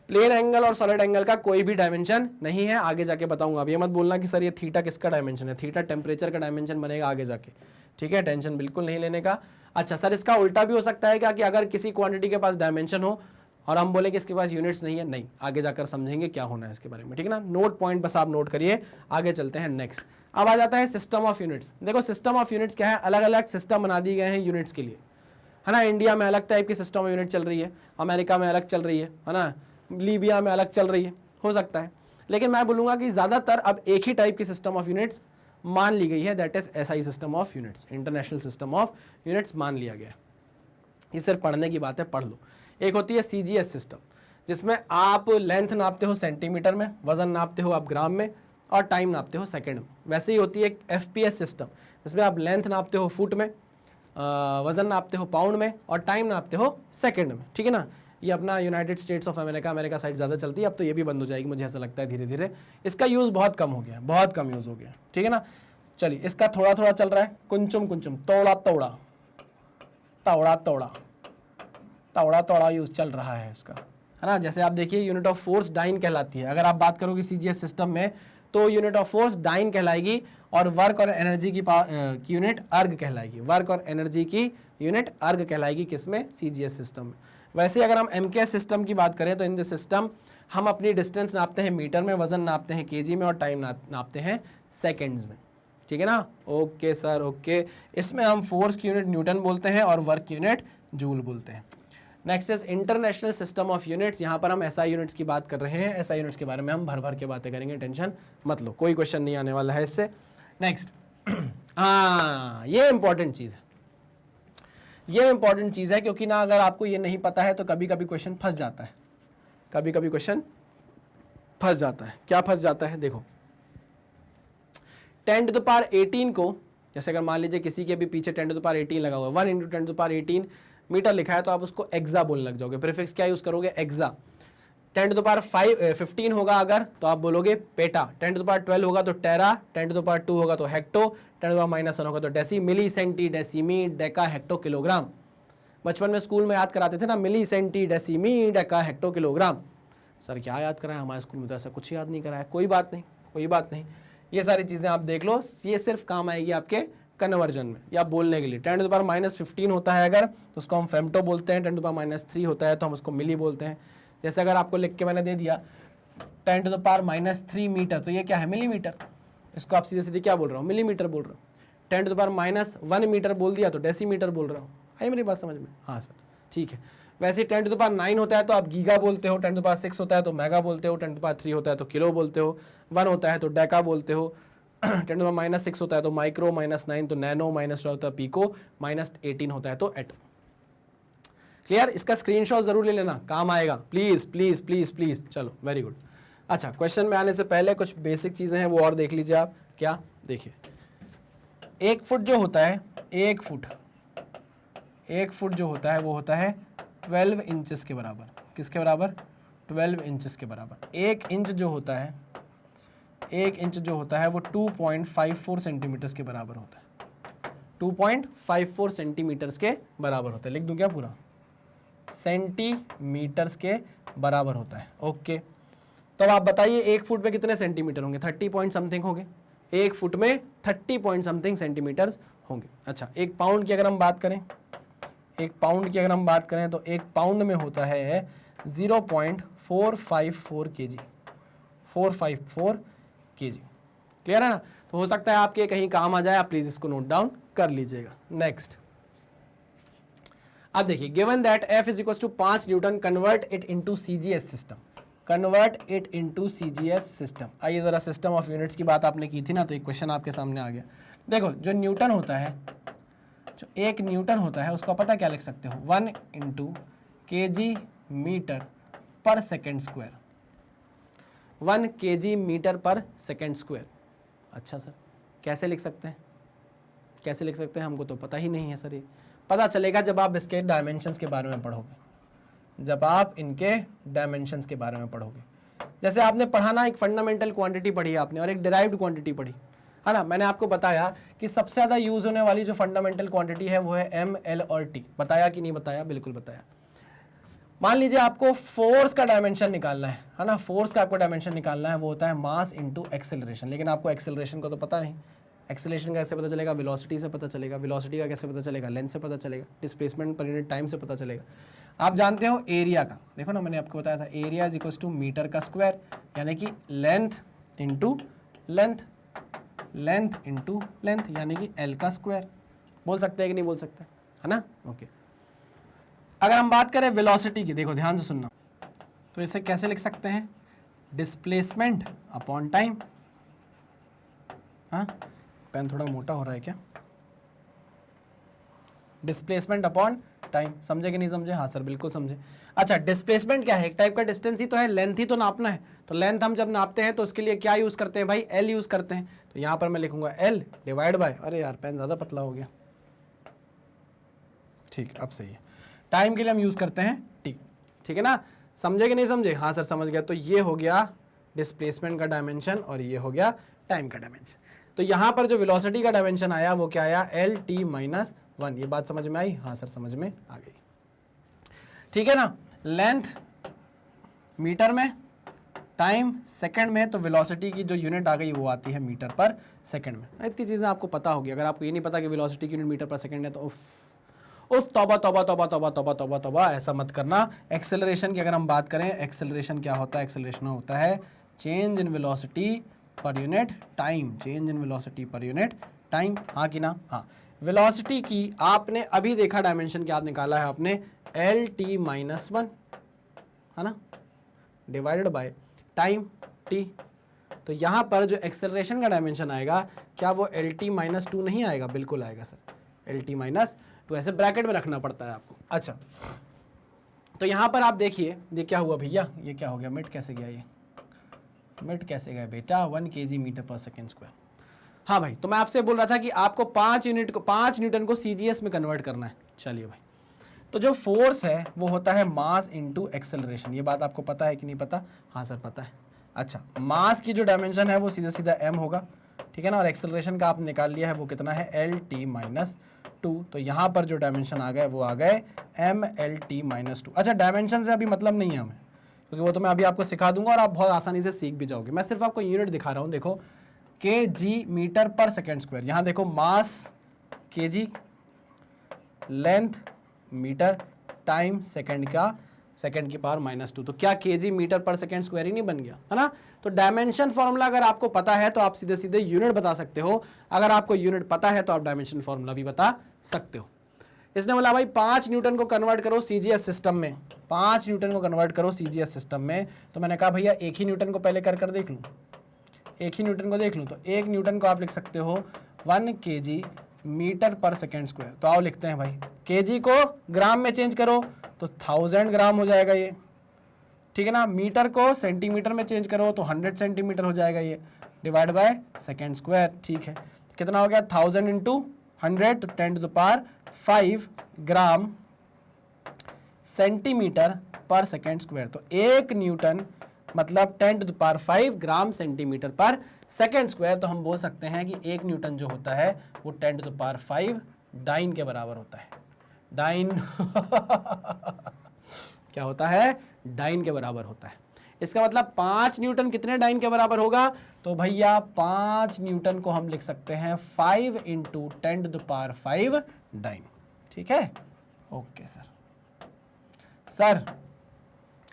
प्लेन एंगल और सॉलिड एंगल का कोई भी डायमेंशन नहीं है, आगे जाके बताऊंगा। अब ये मत बोलना कि सर ये थीटा किसका डायमेंशन है, थीटा टेम्परेचर का डायमेंशन बनेगा आगे जाके, ठीक है, टेंशन बिल्कुल नहीं लेने का। अच्छा सर, इसका उल्टा भी हो सकता है क्या, कि अगर किसी क्वांटिटी के पास डायमेंशन हो और हम बोले कि इसके पास यूनिट्स नहीं है, नहीं, आगे जाकर समझेंगे क्या होना है इसके बारे में, ठीक है ना। नोट पॉइंट बस आप नोट करिए, आगे चलते हैं नेक्स्ट। अब आ जाता है सिस्टम ऑफ यूनिट्स। देखो सिस्टम ऑफ यूनिट्स क्या है, अलग अलग सिस्टम बना दिए गए हैं यूनिट्स के लिए, है ना। इंडिया में अलग टाइप की सिस्टम ऑफ यूनिट चल रही है, अमेरिका में अलग चल रही है ना, लीबिया में अलग चल रही है, हो सकता है। लेकिन मैं बोलूंगा कि ज्यादातर अब एक ही टाइप की सिस्टम ऑफ यूनिट्स मान ली गई है, that is SI system of units, international system of units मान लिया गया। ये सिर्फ पढ़ने की बात है, पढ़ लो। एक होती है सीजीएस सिस्टम, जिसमें आप लेंथ नापते हो सेंटीमीटर में, वजन नापते हो आप ग्राम में, और टाइम नापते हो सेकंड में। वैसे ही होती है एक एफपीएस सिस्टम, जिसमें आप लेंथ नापते हो फुट में, वजन नापते हो पाउंड में, और टाइम नापते हो सेकंड में, ठीक है ना। ये अपना United states of America side ज़्यादा चलती है, अब तो ये भी बंद हो जाएगी मुझे ऐसा लगता है धीरे धीरे। इसका यूज़ बहुत कम हो गया, बहुत कम यूज़ हो गया, ठीक है ना। चलिए, इसका थोड़ा थोड़ा चल रहा है, कुंचुम कुंचुम, तोड़ा तोड़ा, तोड़ा तोड़ा, तोड़ा तोड़ा यूज़ चल रहा है इसका, है ना। जैसे आप देखिए यूनिट ऑफ फोर्स डाइन कहलाती है। अगर आप बात करोगे सीजीएस सिस्टम में तो यूनिट ऑफ फोर्स डाइन कहलाएगी, और वर्क और एनर्जी की यूनिट अर्ग कहलाएगी। वर्क और एनर्जी की यूनिट अर्ग कहलाएगी किसमें? सीजीएस सिस्टम में। वैसे अगर हम एमकेएस सिस्टम की बात करें तो इन दिस सिस्टम हम अपनी डिस्टेंस नापते हैं मीटर में, वजन नापते हैं केजी में, और टाइम नापते हैं सेकेंड्स में, ठीक है ना। Okay sir, okay. इसमें हम फोर्स की यूनिट न्यूटन बोलते हैं और वर्क की यूनिट जूल बोलते हैं। Next is international system of units. यहाँ पर हम एसआई यूनिट्स की बात कर रहे हैं। एसआई यूनिट्स के बारे में हम भर भर के बातें करेंगे, टेंशन मत लो, कोई क्वेश्चन नहीं आने वाला है इससे। नेक्स्ट, हाँ, ये इंपॉर्टेंट चीज़ है, ये इंपॉर्टेंट चीज़ है, क्योंकि ना अगर आपको ये नहीं पता है तो कभी कभी क्वेश्चन फंस जाता है, कभी कभी क्वेश्चन फंस जाता है। क्या फंस जाता है? देखो, 10⁻18 को, जैसे अगर मान लीजिए किसी के भी पीछे 10⁻18 लगा हुआ है, 1 × 10⁻18 मीटर लिखा है, तो आप उसको एक्सा बोलने लग जाओगे। प्रीफिक्स क्या यूज करोगे? एक्सा। 10⁻15 होगा अगर, तो आप बोलोगे पेटा। 10⁻12 होगा तो टेरा, 10⁻2 होगा तो हेक्टो, 10⁻1 होगा तो deci, milli, centi, decimetre, deca, hecto, kilogram. बचपन में स्कूल में याद कराते थे ना, milli, centi, decimetre, deca, hecto, kilogram. Sir क्या याद कराया? हमारे स्कूल में तो ऐसा कुछ याद नहीं कराया। कोई बात नहीं, कोई बात नहीं, ये सारी चीज़ें आप देख लो, ये सिर्फ काम आएगी आपके कन्वर्जन में या बोलने के लिए। 10⁻−15 होता है अगर, तो उसको हम फेम्टो बोलते हैं। 10⁻3 होता है तो हम उसको मिली बोलते हैं। जैसे अगर आपको लिख के मैंने दे दिया 10⁻3 मीटर, तो ये क्या है? मिलीमीटर। इसको आप सीधे सीधे क्या बोल रहा हूँ? मिलीमीटर बोल रहा हूँ। 10⁻−1 मीटर बोल दिया तो डेसीमीटर बोल रहा हूँ। आई मेरी बात समझ में? हाँ सर, ठीक है। वैसे 10⁹ होता है तो आप गीगा बोलते हो, 10�6 होता है तो मेगा बोलते हो, 10�3 होता है तो किलो बोलते हो, 1 होता है तो डेका बोलते हो, 10⁻6 होता है तो माइक्रो, -9 तो नैनो, -12 होता है पिको, -18 होता है तो एटम। क्लियर? इसका स्क्रीनशॉट जरूर ले लेना, काम आएगा। Please please please please. चलो, वेरी गुड। अच्छा, क्वेश्चन में आने से पहले कुछ बेसिक चीजें हैं वो और देख लीजिए आप। क्या? देखिए, 1 फुट जो होता है, 1 फुट जो होता है वो होता है 12 इंचेस के बराबर। किसके बराबर? 12 इंचेस के बराबर। 1 इंच जो होता है, 1 इंच जो होता है वो 2.54 सेंटीमीटर्स के बराबर होता है। 2.54 सेंटीमीटर्स के बराबर होता है। लिख दूं क्या पूरा? सेंटीमीटर्स के बराबर होता है। ओके, तो आप बताइए 1 फुट में कितने सेंटीमीटर होंगे? 30 पॉइंट समथिंग होंगे। 1 फुट में 30 पॉइंट समथिंग सेंटीमीटर्स होंगे। अच्छा, 1 पाउंड की अगर हम बात करें, 1 पाउंड की अगर हम बात करें तो 1 पाउंड में होता है 0.454 kg, 454 kg। क्लियर है ना? तो हो सकता है आपके कहीं काम आ जाए, आप प्लीज इसको नोट डाउन कर लीजिएगा। नेक्स्ट, अब देखिए, given that F = 5 Newton, convert it into CGS system. Convert it into CGS system. आइए जरा सिस्टम ऑफ यूनिट्स की बात आपने की थी ना, तो एक क्वेश्चन आपके सामने आ गया। देखो, जो न्यूटन होता है, जो 1 न्यूटन होता है, उसको पता क्या लिख सकते हो? 1 × kg metre per second square. 1 kg metre per second square. अच्छा सर, कैसे लिख सकते हैं? कैसे लिख सकते हैं? हमको तो पता ही नहीं है सर। ये पता चलेगा जब आप इसके डायमेंशंस के बारे में पढ़ोगे, जब आप इनके डायमेंशंस के बारे में पढ़ोगे। जैसे आपने पढ़ा ना, एक फंडामेंटल क्वांटिटी पढ़ी आपने और एक डिराइव्ड क्वांटिटी पढ़ी, है ना। मैंने आपको बताया कि सबसे ज़्यादा यूज होने वाली जो फंडामेंटल क्वांटिटी है वो है एम, एल और टी। बताया कि नहीं बताया? बिल्कुल बताया। मान लीजिए आपको फोर्स का डायमेंशन निकालना है ना। फोर्स का आपको डायमेंशन निकालना है, वो होता है मास इंटू एक्सेलरेशन। लेकिन आपको एक्सेलरेशन का तो पता नहीं। एक्सेलरेशन कैसे पता चलेगा? वेलोसिटी से पता चलेगा। वेलोसिटी का कैसे पता चलेगा? लेंथ से पता चलेगा। डिस्प्लेसमेंट पर यूनिट टाइम से पता चलेगा। आप जानते हो एरिया का, देखो ना, मैंने आपको बताया था एरिया = मीटर का स्क्वायर, यानी कि length into length, length into length, यानी कि एल का स्क्वायर। बोल सकते हैं कि नहीं बोल सकते? है ना। ओके, अगर हम बात करें वेलोसिटी की, देखो ध्यान से सुनना, तो इसे कैसे लिख सकते हैं? Displacement upon time. हाँ, पेन थोड़ा मोटा हो रहा है क्या? डिस्प्लेसमेंट अपॉन टाइम, समझे कि नहीं समझे? हाँ सर बिल्कुल समझे। अच्छा, डिस्प्लेसमेंट क्या है? एक टाइप का डिस्टेंस ही तो है, लेंथ ही तो नापना है। तो लेंथ हम जब नापते हैं तो उसके लिए क्या यूज करते हैं भाई? एल यूज करते हैं। तो यहां पर मैं लिखूंगा एल डिवाइड बाय, अरे यार पेन ज्यादा पतला हो गया, ठीक अब सही है। टाइम के लिए हम यूज करते हैं टी, ठीक है ना? समझे कि नहीं समझे? हाँ सर समझ गया। तो ये हो गया डिस्प्लेसमेंट का डायमेंशन और ये हो गया टाइम का डायमेंशन। तो यहां पर जो वेलोसिटी का डायमेंशन आया वो क्या आया? L T minus 1। ये बात समझ में आई? हाँ सर समझ में आ गई, ठीक है ना? लेंथ मीटर में, टाइम सेकंड में, तो वेलोसिटी की जो यूनिट आ गई वो आती है मीटर पर सेकंड में। इतनी चीजें आपको पता होगी। अगर आपको ये नहीं पता कि वेलोसिटी की यूनिट मीटर पर सेकंड है तो उफ तौबा तौबा तौबा तौबा तौबा तौबा तौबा, ऐसा मत करना। एक्सेलरेशन की अगर हम बात करें, एक्सेलरेशन क्या होता है? एक्सेलरेशन होता है change in velocity per unit time, change in velocity per unit time. हाँ कि ना? हाँ। वेलोसिटी की आपने अभी देखा डायमेंशन क्या निकाला है आपने? एल टी माइनस 1, है ना, डिवाइडेड बाय टाइम टी। तो यहां पर जो एक्सेलरेशन का डायमेंशन आएगा, क्या वो एल टी माइनस 2 नहीं आएगा? बिल्कुल आएगा सर, एल टी माइनस 2 ऐसे ब्रैकेट में रखना पड़ता है आपको। अच्छा, तो यहां पर आप देखिए ये क्या हुआ भैया? ये क्या हो गया? मिट कैसे गया? ये मिट कैसे गया बेटा? 1 kg metre per second square. हाँ भाई, तो मैं आपसे बोल रहा था कि आपको 5 न्यूटन को सीजीएस में कन्वर्ट करना है। चलिए भाई, तो जो फोर्स है वो होता है मास इनटू एक्सेलरेशन। ये बात आपको पता है कि नहीं पता? हाँ सर पता है। अच्छा, मास की जो डायमेंशन है वो सीधा सीधा m होगा, ठीक है ना? और एक्सेलरेशन का आपने निकाल लिया है, वो कितना है? L T minus 2। तो यहाँ पर जो डायमेंशन आ गए वो आ गए एम एल टी माइनस 2। अच्छा, डायमेंशन से अभी मतलब नहीं है हमें, क्योंकि वो तो मैं अभी आपको सिखा दूंगा और आप बहुत आसानी से सीख भी जाओगे। मैं सिर्फ आपको यूनिट दिखा रहा हूँ। देखो, के जी मीटर पर सेकेंड स्क्वायर। यहाँ देखो, मास के जी, लेंथ मीटर, टाइम सेकंड की पावर -2। तो क्या केजी मीटर पर सेकंड स्क्वायर ही नहीं बन गया, है ना? तो डायमेंशन फॉर्मूला अगर आपको पता है तो आप सीधे सीधे यूनिट बता सकते हो। अगर आपको यूनिट पता है तो आप डायमेंशन फॉर्मूला भी बता सकते हो। इसने बोला भाई 5 न्यूटन को कन्वर्ट करो सीजीएस सिस्टम में, 5 न्यूटन को कन्वर्ट करो सीजीएस सिस्टम में। तो मैंने कहा भैया एक ही न्यूटन को पहले कर देख लूँ, एक ही न्यूटन को देख लूँ। तो 1 न्यूटन को आप लिख सकते हो 1 kg metre per second square. तो आओ लिखते हैं भाई, केजी को ग्राम में चेंज करो तो 1000 ग्राम हो जाएगा ये, ठीक है ना? मीटर को सेंटीमीटर में चेंज करो तो 100 सेंटीमीटर हो जाएगा ये, डिवाइड बाय सेकेंड स्क्वायर, ठीक है? कितना हो गया? 1000 इंटू 100 तो 10 to the power 5 gram centimetre per second square. तो 1 न्यूटन मतलब 10 to the power 5 gram centimetre per second square. तो हम बोल सकते हैं कि 1 न्यूटन जो होता है वो 10 टू द पावर 5 डाइन के बराबर होता है। डाइन क्या होता है? डाइन के बराबर होता है। इसका मतलब 5 न्यूटन कितने डाइन के बराबर होगा? तो भैया 5 न्यूटन को हम लिख सकते हैं 5 into 10 to the power 5 dyne, ठीक है? Okay sir. सर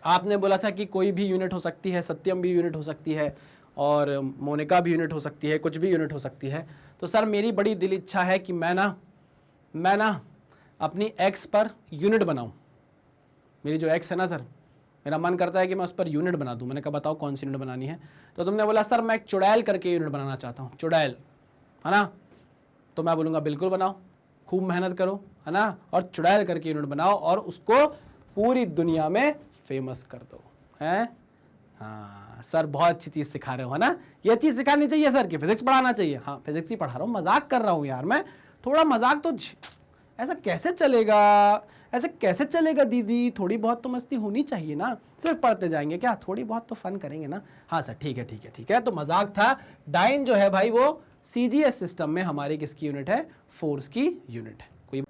आपने बोला था कि कोई भी यूनिट हो सकती है, सत्यम भी यूनिट हो सकती है और मोनिका भी यूनिट हो सकती है, कुछ भी यूनिट हो सकती है। तो सर मेरी बड़ी दिल इच्छा है कि मैं ना अपनी एक्स पर यूनिट बनाऊं। मेरी जो एक्स है ना सर, मेरा मन करता है कि मैं उस पर यूनिट बना दूं। मैंने कहा बताओ कौन सी यूनिट बनानी है? तो तुमने बोला सर मैं एक चुड़ैल करके यूनिट बनाना चाहता हूँ, चुड़ैल, है ना? तो मैं बोलूँगा बिल्कुल बनाओ, खूब मेहनत करो, है ना? और चुड़ैल करके यूनिट बनाओ और उसको पूरी दुनिया में फेमस कर दो, हैं? हाँ सर बहुत अच्छी चीज़ सिखा रहे हो, है ना? ये चीज़ सिखानी चाहिए सर, कि फिजिक्स पढ़ाना चाहिए। हाँ फिजिक्स ही पढ़ा रहा हूँ, मजाक कर रहा हूँ यार मैं, थोड़ा मजाक तो ऐसा कैसे चलेगा? ऐसे कैसे चलेगा दीदी? थोड़ी बहुत तो मस्ती होनी चाहिए ना, सिर्फ पढ़ते जाएंगे क्या? थोड़ी बहुत तो फन करेंगे ना। हाँ सर ठीक है ठीक है ठीक है, तो मजाक था। डाइन जो है भाई वो सीजीएस सिस्टम में हमारी किसकी यूनिट है? फोर्स की यूनिट है। कोई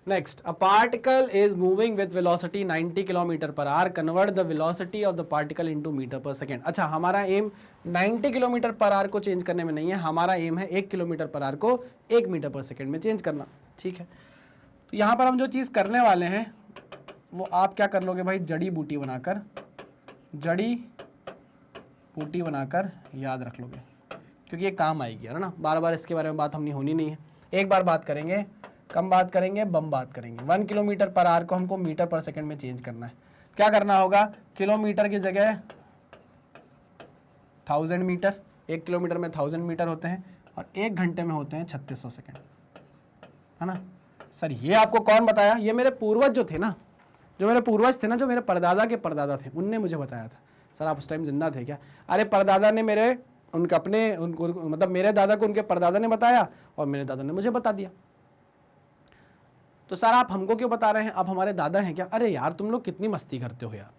next, a particle is moving with velocity 90 kilometre per hour, convert the velocity of the particle into metre per second. अच्छा, हमारा एम 90 किलोमीटर पर आवर को चेंज करने में नहीं है, हमारा एम है 1 किलोमीटर पर आवर को 1 मीटर पर सेकेंड में चेंज करना, ठीक है? तो यहाँ पर हम जो चीज़ करने वाले हैं वो आप क्या कर लोगे भाई? जड़ी बूटी बनाकर याद रख लोगे, क्योंकि ये काम आएगी, है ना? बार बार इसके बारे में बात हमने होनी नहीं है, एक बार बात करेंगे, कम बात करेंगे, बम बात करेंगे। 1 किलोमीटर पर आवर को हमको मीटर पर सेकंड में चेंज करना है। क्या करना होगा? किलोमीटर की जगह 1000 मीटर, 1 किलोमीटर में 1000 मीटर होते हैं और 1 घंटे में होते हैं 3600 सेकेंड, है ना। सर ये आपको कौन बताया? ये मेरे पूर्वज जो थे ना, जो मेरे पूर्वज थे ना, जो मेरे परदादा के परदादा थे, उनने मुझे बताया था। सर आप उस टाइम जिंदा थे क्या? अरे परदादा ने मेरे उनके अपने उनको मतलब मेरे दादा को उनके परदादा ने बताया और मेरे दादा ने मुझे बता दिया। तो सर आप हमको क्यों बता रहे हैं? आप हमारे दादा हैं क्या? अरे यार तुम लोग कितनी मस्ती करते हो यार।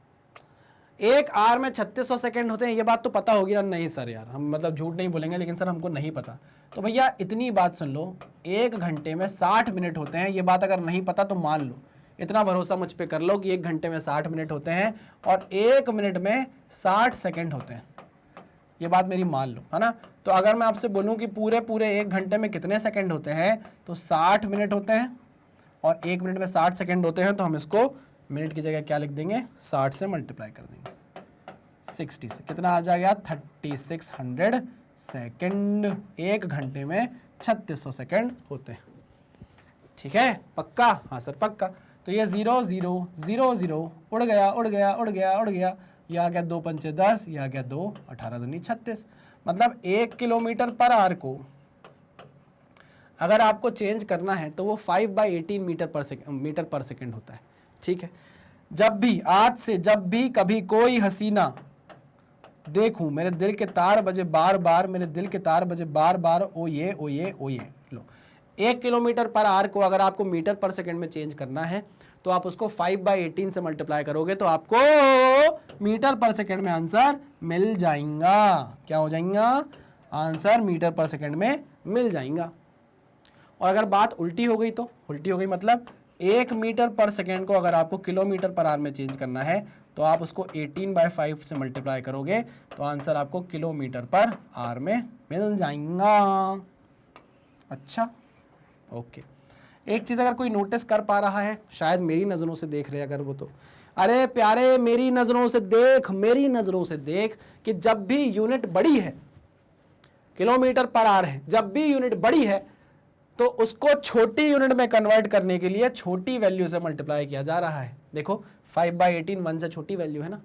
1 आवर में 3600 सेकंड होते हैं, ये बात तो पता होगी ना? नहीं सर यार, हम मतलब झूठ नहीं बोलेंगे, लेकिन सर हमको नहीं पता। तो भैया इतनी बात सुन लो, 1 घंटे में 60 मिनट होते हैं। ये बात अगर नहीं पता तो मान लो, इतना भरोसा मुझ पे कर लो कि 1 घंटे में 60 मिनट होते हैं और 1 मिनट में 60 सेकंड होते हैं। ये बात मेरी मान लो, है ना। तो अगर मैं आपसे बोलूं कि पूरे 1 घंटे में कितने सेकंड होते हैं, तो 60 मिनट होते हैं और 1 मिनट में 60 सेकंड होते हैं। तो हम इसको मिनट की जगह क्या लिख देंगे? 60 से मल्टीप्लाई कर देंगे 60 से। कितना आ जाएगा? 3600 सेकंड। 1 घंटे में 3600 सेकंड होते हैं। ठीक है, पक्का? हाँ सर पक्का। तो ये 0 0 0 0 उड़ गया उड़ गया उड़ गया उड़ गया। यह आ गया 2 पंचे 10, यह आ गया 2 18 दूनी 36। मतलब 1 किलोमीटर पर आवर को अगर आपको चेंज करना है तो वो 5/18 मीटर पर सेकेंड होता है। ठीक है, जब भी आज से जब भी कभी कोई हसीना देखूं, मेरे दिल के तार बजे बार बार, मेरे दिल के तार बजे बार बार, ओ ये ओ ये ओ ये। लो, 1 किलोमीटर पर आवर को अगर आपको मीटर पर सेकेंड में चेंज करना है तो आप उसको 5/18 से मल्टीप्लाई करोगे तो आपको मीटर पर सेकेंड में आंसर मिल जाएगा। क्या हो जाएगा? आंसर मीटर पर सेकेंड में मिल जाएगा। और अगर बात उल्टी हो गई तो उल्टी हो गई, मतलब 1 मीटर पर सेकेंड को अगर आपको किलोमीटर पर आवर में चेंज करना है तो आप उसको 18/5 से मल्टीप्लाई करोगे तो आंसर आपको किलोमीटर पर आवर में मिल जाएगा। अच्छा, ओके। एक चीज अगर कोई नोटिस कर पा रहा है, शायद मेरी नजरों से देख रहे अगर वो, तो अरे प्यारे मेरी नजरों से देख, मेरी नजरों से देख कि जब भी यूनिट बड़ी है, किलोमीटर पर आवर है, जब भी यूनिट बड़ी है तो उसको छोटी यूनिट में कन्वर्ट करने के लिए छोटी वैल्यू से मल्टीप्लाई किया जा रहा है। देखो 5/18 1 से छोटी वैल्यू है ना।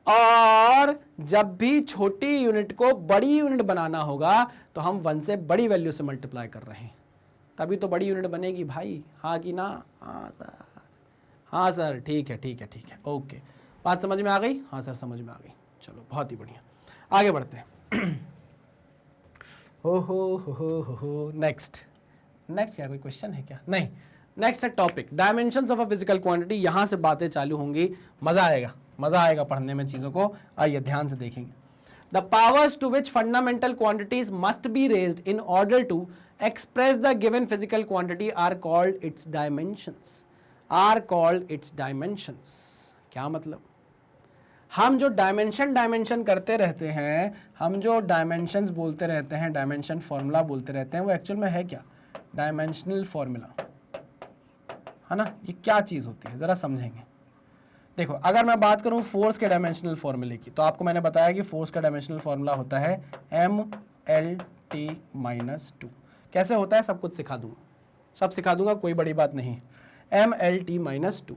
और जब भी छोटी यूनिट को बड़ी यूनिट बनाना होगा तो हम 1 से बड़ी वैल्यू से मल्टीप्लाई कर रहे हैं, तभी तो बड़ी यूनिट बनेगी भाई। हाँ कि ना? हाँ सर, हाँ सर, ठीक है ठीक है ठीक है, ओके। बात समझ में आ गई? हाँ सर समझ में आ गई। चलो बहुत ही बढ़िया, आगे बढ़ते हैं। हो नेक्स्ट क्या कोई क्वेश्चन है क्या? नहीं, नेक्स्ट है topic dimensions of a physical quantity. यहां से बातें चालू होंगी, मजा आएगा पढ़ने में चीजों को। आइए ध्यान से देखेंगे। The powers to which fundamental quantities must be raised in order to express the given physical quantity are called its dimensions। क्या मतलब? हम जो डायमेंशन करते रहते हैं, हम जो डायमेंशंस बोलते रहते हैं, डायमेंशन फॉर्मूला बोलते रहते हैं, वो एक्चुअल में है क्या? डायमेंशनल फॉर्मूला, है ना। ये क्या चीज होती है जरा समझेंगे। देखो, अगर मैं बात करूं फोर्स के डायमेंशनल फॉर्मूले की, तो आपको मैंने बताया कि फोर्स का डायमेंशनल फॉर्मूला होता है MLT-2। कैसे होता है सब कुछ सिखा दूंगा, सब सिखा दूंगा, कोई बड़ी बात नहीं। MLT-2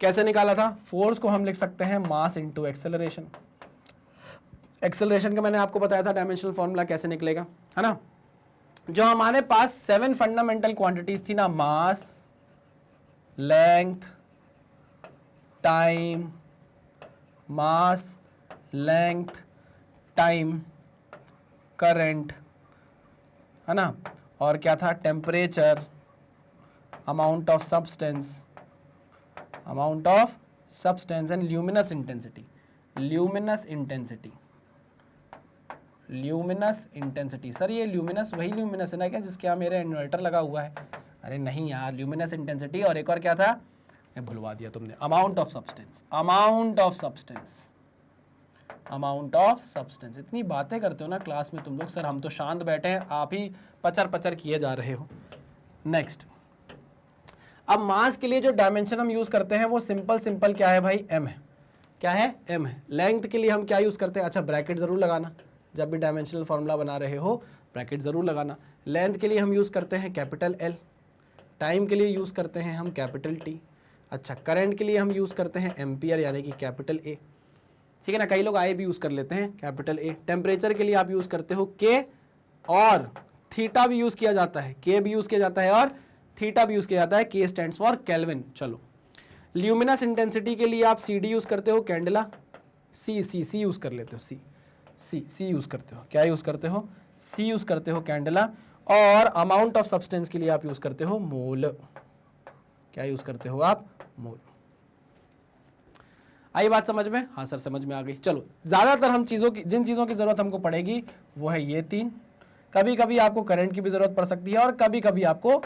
कैसे निकाला था? फोर्स को हम लिख सकते हैं मास इंटू एक्सेलरेशन। एक्सेलरेशन का मैंने आपको बताया था डायमेंशनल फॉर्मूला कैसे निकलेगा, है ना। जो हमारे पास 7 फंडामेंटल क्वांटिटीज थी ना, मास, लेंथ, टाइम, मास, लेंथ, टाइम, करंट, है ना, और क्या था? Temperature, amount of substance and luminous intensity. Sir ये ल्यूमिनस वही ल्यूमिनस है ना क्या जिसके यहाँ मेरे इन्वर्टर लगा हुआ है? अरे नहीं यार, ल्यूमिनस इंटेंसिटी और एक और क्या था, मैं भुलवा दिया तुमने, अमाउंट ऑफ सब्सटेंस। इतनी बातें करते हो ना क्लास में तुम लोग, सर हम तो शांत बैठे हैं, आप ही पचर किए जा रहे हो। नेक्स्ट, अब मास के लिए जो डायमेंशन हम यूज करते हैं वो सिंपल क्या है भाई? m है। क्या है? m है। लेंथ के लिए हम क्या यूज करते हैं? अच्छा, ब्रैकेट जरूर लगाना, जब भी डायमेंशनल फॉर्मूला बना रहे हो ब्रैकेट जरूर लगाना। लेंथ के लिए हम यूज करते हैं कैपिटल L, टाइम के लिए यूज करते हैं हम कैपिटल T। अच्छा, करंट के लिए हम यूज करते हैं एम्पियर यानी कि कैपिटल A। ठीक है ना, कई लोग आई भी यूज कर लेते हैं, कैपिटल ए। टेम्परेचर के लिए आप यूज करते हो के, और थीटा भी यूज किया जाता है, के भी यूज किया जाता है और थीटा भी यूज किया जाता है, के स्टैंड्स फॉर केल्विन। चलो, ल्यूमिनस इंटेंसिटी के लिए आप सी डी यूज करते हो, कैंडेला, सी यूज कर लेते हो, सी यूज करते हो, क्या यूज करते हो, सी यूज करते हो, कैंडेला। और अमाउंट ऑफ सब्सटेंस के लिए आप यूज करते हो मोल, क्या यूज करते हो आप, मोल। आई बात समझ में? हाँ सर समझ में आ गई। चलो, ज्यादातर हम चीजों की, जिन चीजों की जरूरत हमको पड़ेगी वो है ये तीन। कभी कभी आपको करंट की भी जरूरत पड़ सकती है और कभी कभी आपको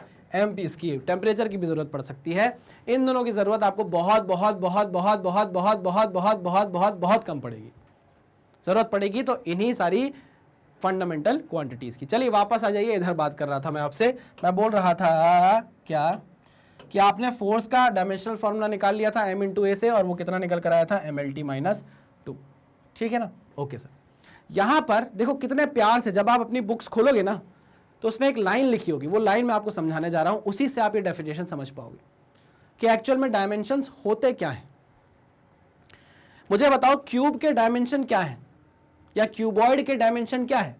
इसकी टेम्परेचर की भी जरूरत पड़ सकती है। इन दोनों की जरूरत आपको बहुत बहुत बहुत बहुत बहुत बहुत बहुत बहुत बहुत बहुत बहुत कम पड़ेगी, जरूरत पड़ेगी तो इन्हीं सारी फंडामेंटल क्वांटिटीज की। चलिए वापस आ जाइए, इधर बात कर रहा था मैं आपसे, मैं बोल रहा था क्या कि आपने फोर्स का डायमेंशनल फॉर्मूला निकाल लिया था m इंटू ए से, और वो कितना निकल कर आया था, mLT माइनस 2। ठीक है ना, ओके सर। यहां पर देखो कितने प्यार से, जब आप अपनी बुक्स खोलोगे ना तो उसमें एक लाइन लिखी होगी, वो लाइन मैं आपको समझाने जा रहा हूं, उसी से आप ये डेफिनेशन समझ पाओगे कि एक्चुअल में डायमेंशंस होते क्या हैं। मुझे बताओ क्यूब के डायमेंशन क्या है, या क्यूबॉइड के डायमेंशन क्या है?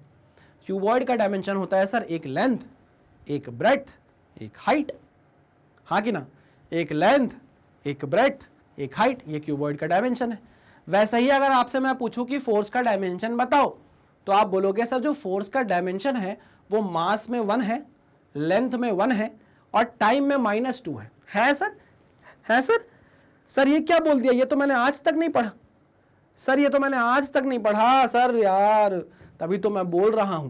क्यूबॉइड का डायमेंशन होता है सर एक लेंथ, एक ब्रेड्थ, एक हाइट। हाँ कि ना, एक लेंथ, एक ब्रेड्थ, एक हाइट, ये क्यूबॉइड का डायमेंशन है। वैसे ही अगर आपसे मैं पूछूं कि फोर्स का डायमेंशन बताओ, तो आप बोलोगे सर जो फोर्स का डायमेंशन है वो मास में 1 है, लेंथ में 1 है और टाइम में -2 है। है सर? है सर? सर ये क्या बोल दिया, ये तो मैंने आज तक नहीं पढ़ा सर, ये तो मैंने आज तक नहीं पढ़ा सर यार। तभी तो मैं बोल रहा हूं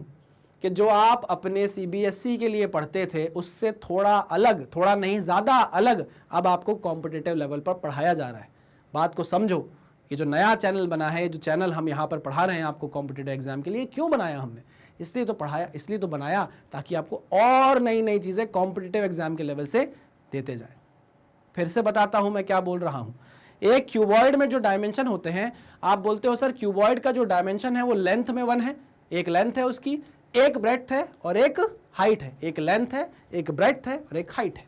कि जो आप अपने सीबीएसई के लिए पढ़ते थे उससे थोड़ा अलग, थोड़ा नहीं ज्यादा अलग, अब आपको कॉम्पिटिटिव लेवल पर पढ़ाया जा रहा है। बात को समझो, ये जो नया चैनल बना है, जो चैनल हम यहाँ पर पढ़ा रहे हैं आपको कॉम्पिटिटिव एग्जाम के लिए, क्यों बनाया हमने? इसलिए तो पढ़ाया, इसलिए तो बनाया ताकि आपको और नई नई चीजें कॉम्पिटिटिव एग्जाम के लेवल से देते जाए। फिर से बताता हूं मैं क्या बोल रहा हूं। एक क्यूबॉइड में जो डायमेंशन होते हैं, आप बोलते हो सर क्यूबॉइड का जो डायमेंशन है वो लेंथ में 1 है, एक लेंथ है उसकी, एक ब्रेड्थ है और एक हाइट है, एक लेंथ है, एक ब्रेड्थ है और एक हाइट है।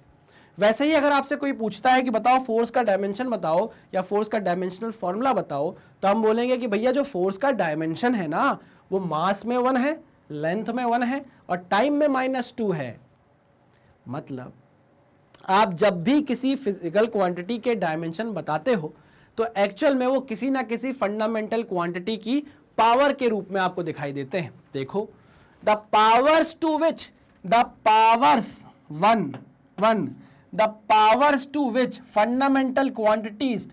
वैसे ही अगर आपसे कोई पूछता है कि बताओ फोर्स का डायमेंशन बताओ या फोर्स का डायमेंशनल फॉर्मूला बताओ, तो हम बोलेंगे कि भैया जो फोर्स का डायमेंशन है ना वो मास में 1 है, लेंथ में 1 है और टाइम में -2 है। मतलब आप जब भी किसी फिजिकल क्वांटिटी के डायमेंशन बताते हो तो एक्चुअल में वो किसी ना किसी फंडामेंटल क्वांटिटी की पावर के रूप में आपको दिखाई देते हैं। देखो, the powers to which the powers the powers to which fundamental quantities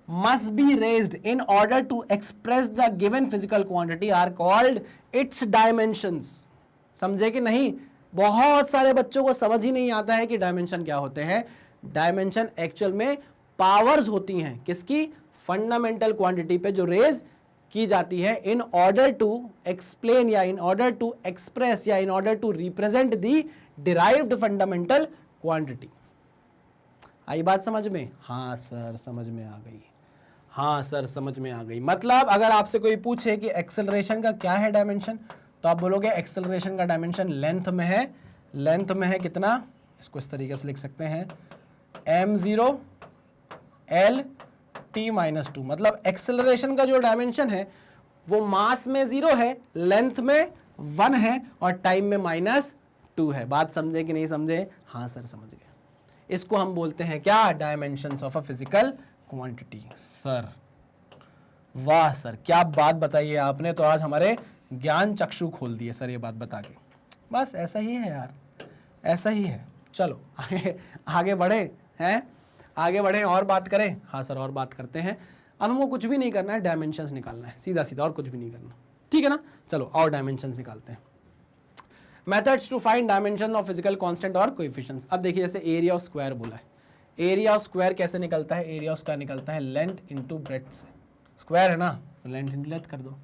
must be raised in order to express the given physical quantity are called its dimensions। समझे कि नहीं? बहुत सारे बच्चों को समझ ही नहीं आता है कि डायमेंशन क्या होते हैं। डायमेंशन एक्चुअल में पावर्स होती हैं, किसकी? फंडामेंटल क्वांटिटी पे जो रेज की जाती है इन ऑर्डर टू एक्सप्लेन या इन ऑर्डर टू एक्सप्रेस या in order to represent the derived fundamental quantity. आई बात समझ में? हाँ सर समझ में आ गई, हाँ सर समझ में आ गई। मतलब अगर आपसे कोई पूछे कि एक्सेलरेशन का क्या है डायमेंशन, तो आप बोलोगे एक्सेलरेशन का डायमेंशन लेंथ में है। लेंथ में है कितना? इसको इस तरीके से लिख सकते हैं m0 l t - 2। मतलब एक्सेलरेशन का जो डायमेंशन है वो मास में 0 है, लेंथ में 1 है और टाइम में -2 है। बात समझे कि नहीं समझे? हाँ सर समझ गए। इसको हम बोलते हैं क्या? Dimensions of a physical quantity. Sir वाह सर, क्या बात बताई है आपने, तो आज हमारे ज्ञान चक्षु खोल दिए सर ये बात बता के। बस ऐसा ही है यार, ऐसा ही है। चलो आगे बढ़े हैं, आगे बढ़े और बात करें। हाँ सर और बात करते हैं। अब हमको कुछ भी नहीं करना है, डायमेंशंस निकालना है सीधा सीधा, और कुछ भी नहीं करना, ठीक है ना? चलो और डायमेंशंस निकालते हैं। Methods to find dimension of physical constant और कोएफिशिएंट्स। अब देखिए जैसे एरिया ऑफ स्क्वायर बोला है, एरिया ऑफ स्क्वायर कैसे निकलता है? एरिया ऑफ स्क्वायर निकलता है लेंथ इंटू ब्रेड्थ से। स्क्वायर है ना, तो लेंथ इंटू लेंथ कर दो,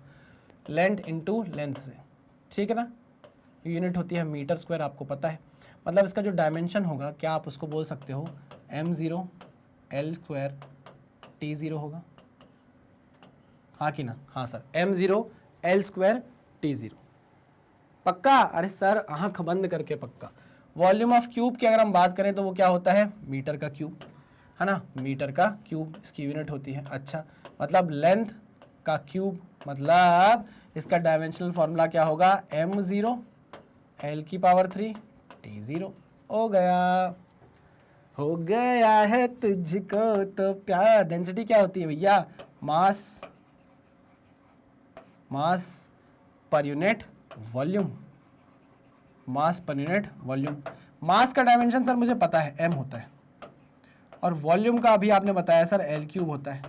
लेंथ इंटू लेंथ से, ठीक है ना? यूनिट होती है मीटर स्क्वायर, आपको पता है। मतलब इसका जो डायमेंशन होगा, क्या आप उसको बोल सकते हो m0 l स्क्वायर t0 होगा, हाँ कि ना? हाँ sir, m0 l square t0। पक्का? अरे सर आंख बंद करके पक्का। वॉल्यूम ऑफ क्यूब की अगर हम बात करें तो वो क्या होता है? मीटर का क्यूब, है ना? मीटर का क्यूब इसकी यूनिट होती है। अच्छा, मतलब लेंथ का क्यूब, मतलब इसका डायमेंशनल फॉर्मूला क्या होगा, m0 l की पावर 3 t0। हो गया है तुझको तो प्यार। डेंसिटी क्या होती है भैया, मास पर यूनिट वॉल्यूम, मास पर यूनिट वॉल्यूम। मास का डायमेंशन सर मुझे पता है m होता है, और वॉल्यूम का अभी आपने बताया सर l क्यूब होता है।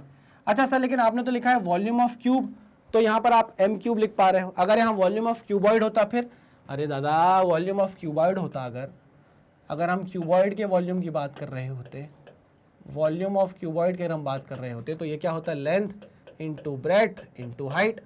अच्छा सर, लेकिन आपने तो लिखा है वॉल्यूम ऑफ क्यूब, तो यहाँ पर आप m क्यूब लिख पा रहे हो। अगर यहाँ वॉल्यूम ऑफ क्यूबॉइड होता फिर, अरे दादा वॉल्यूम ऑफ क्यूबॉइड होता, अगर हम क्यूबॉइड के वॉल्यूम की बात कर रहे होते, वॉल्यूम ऑफ क्यूबॉइड की हम बात कर रहे होते, तो ये क्या होता है, length into breadth into height.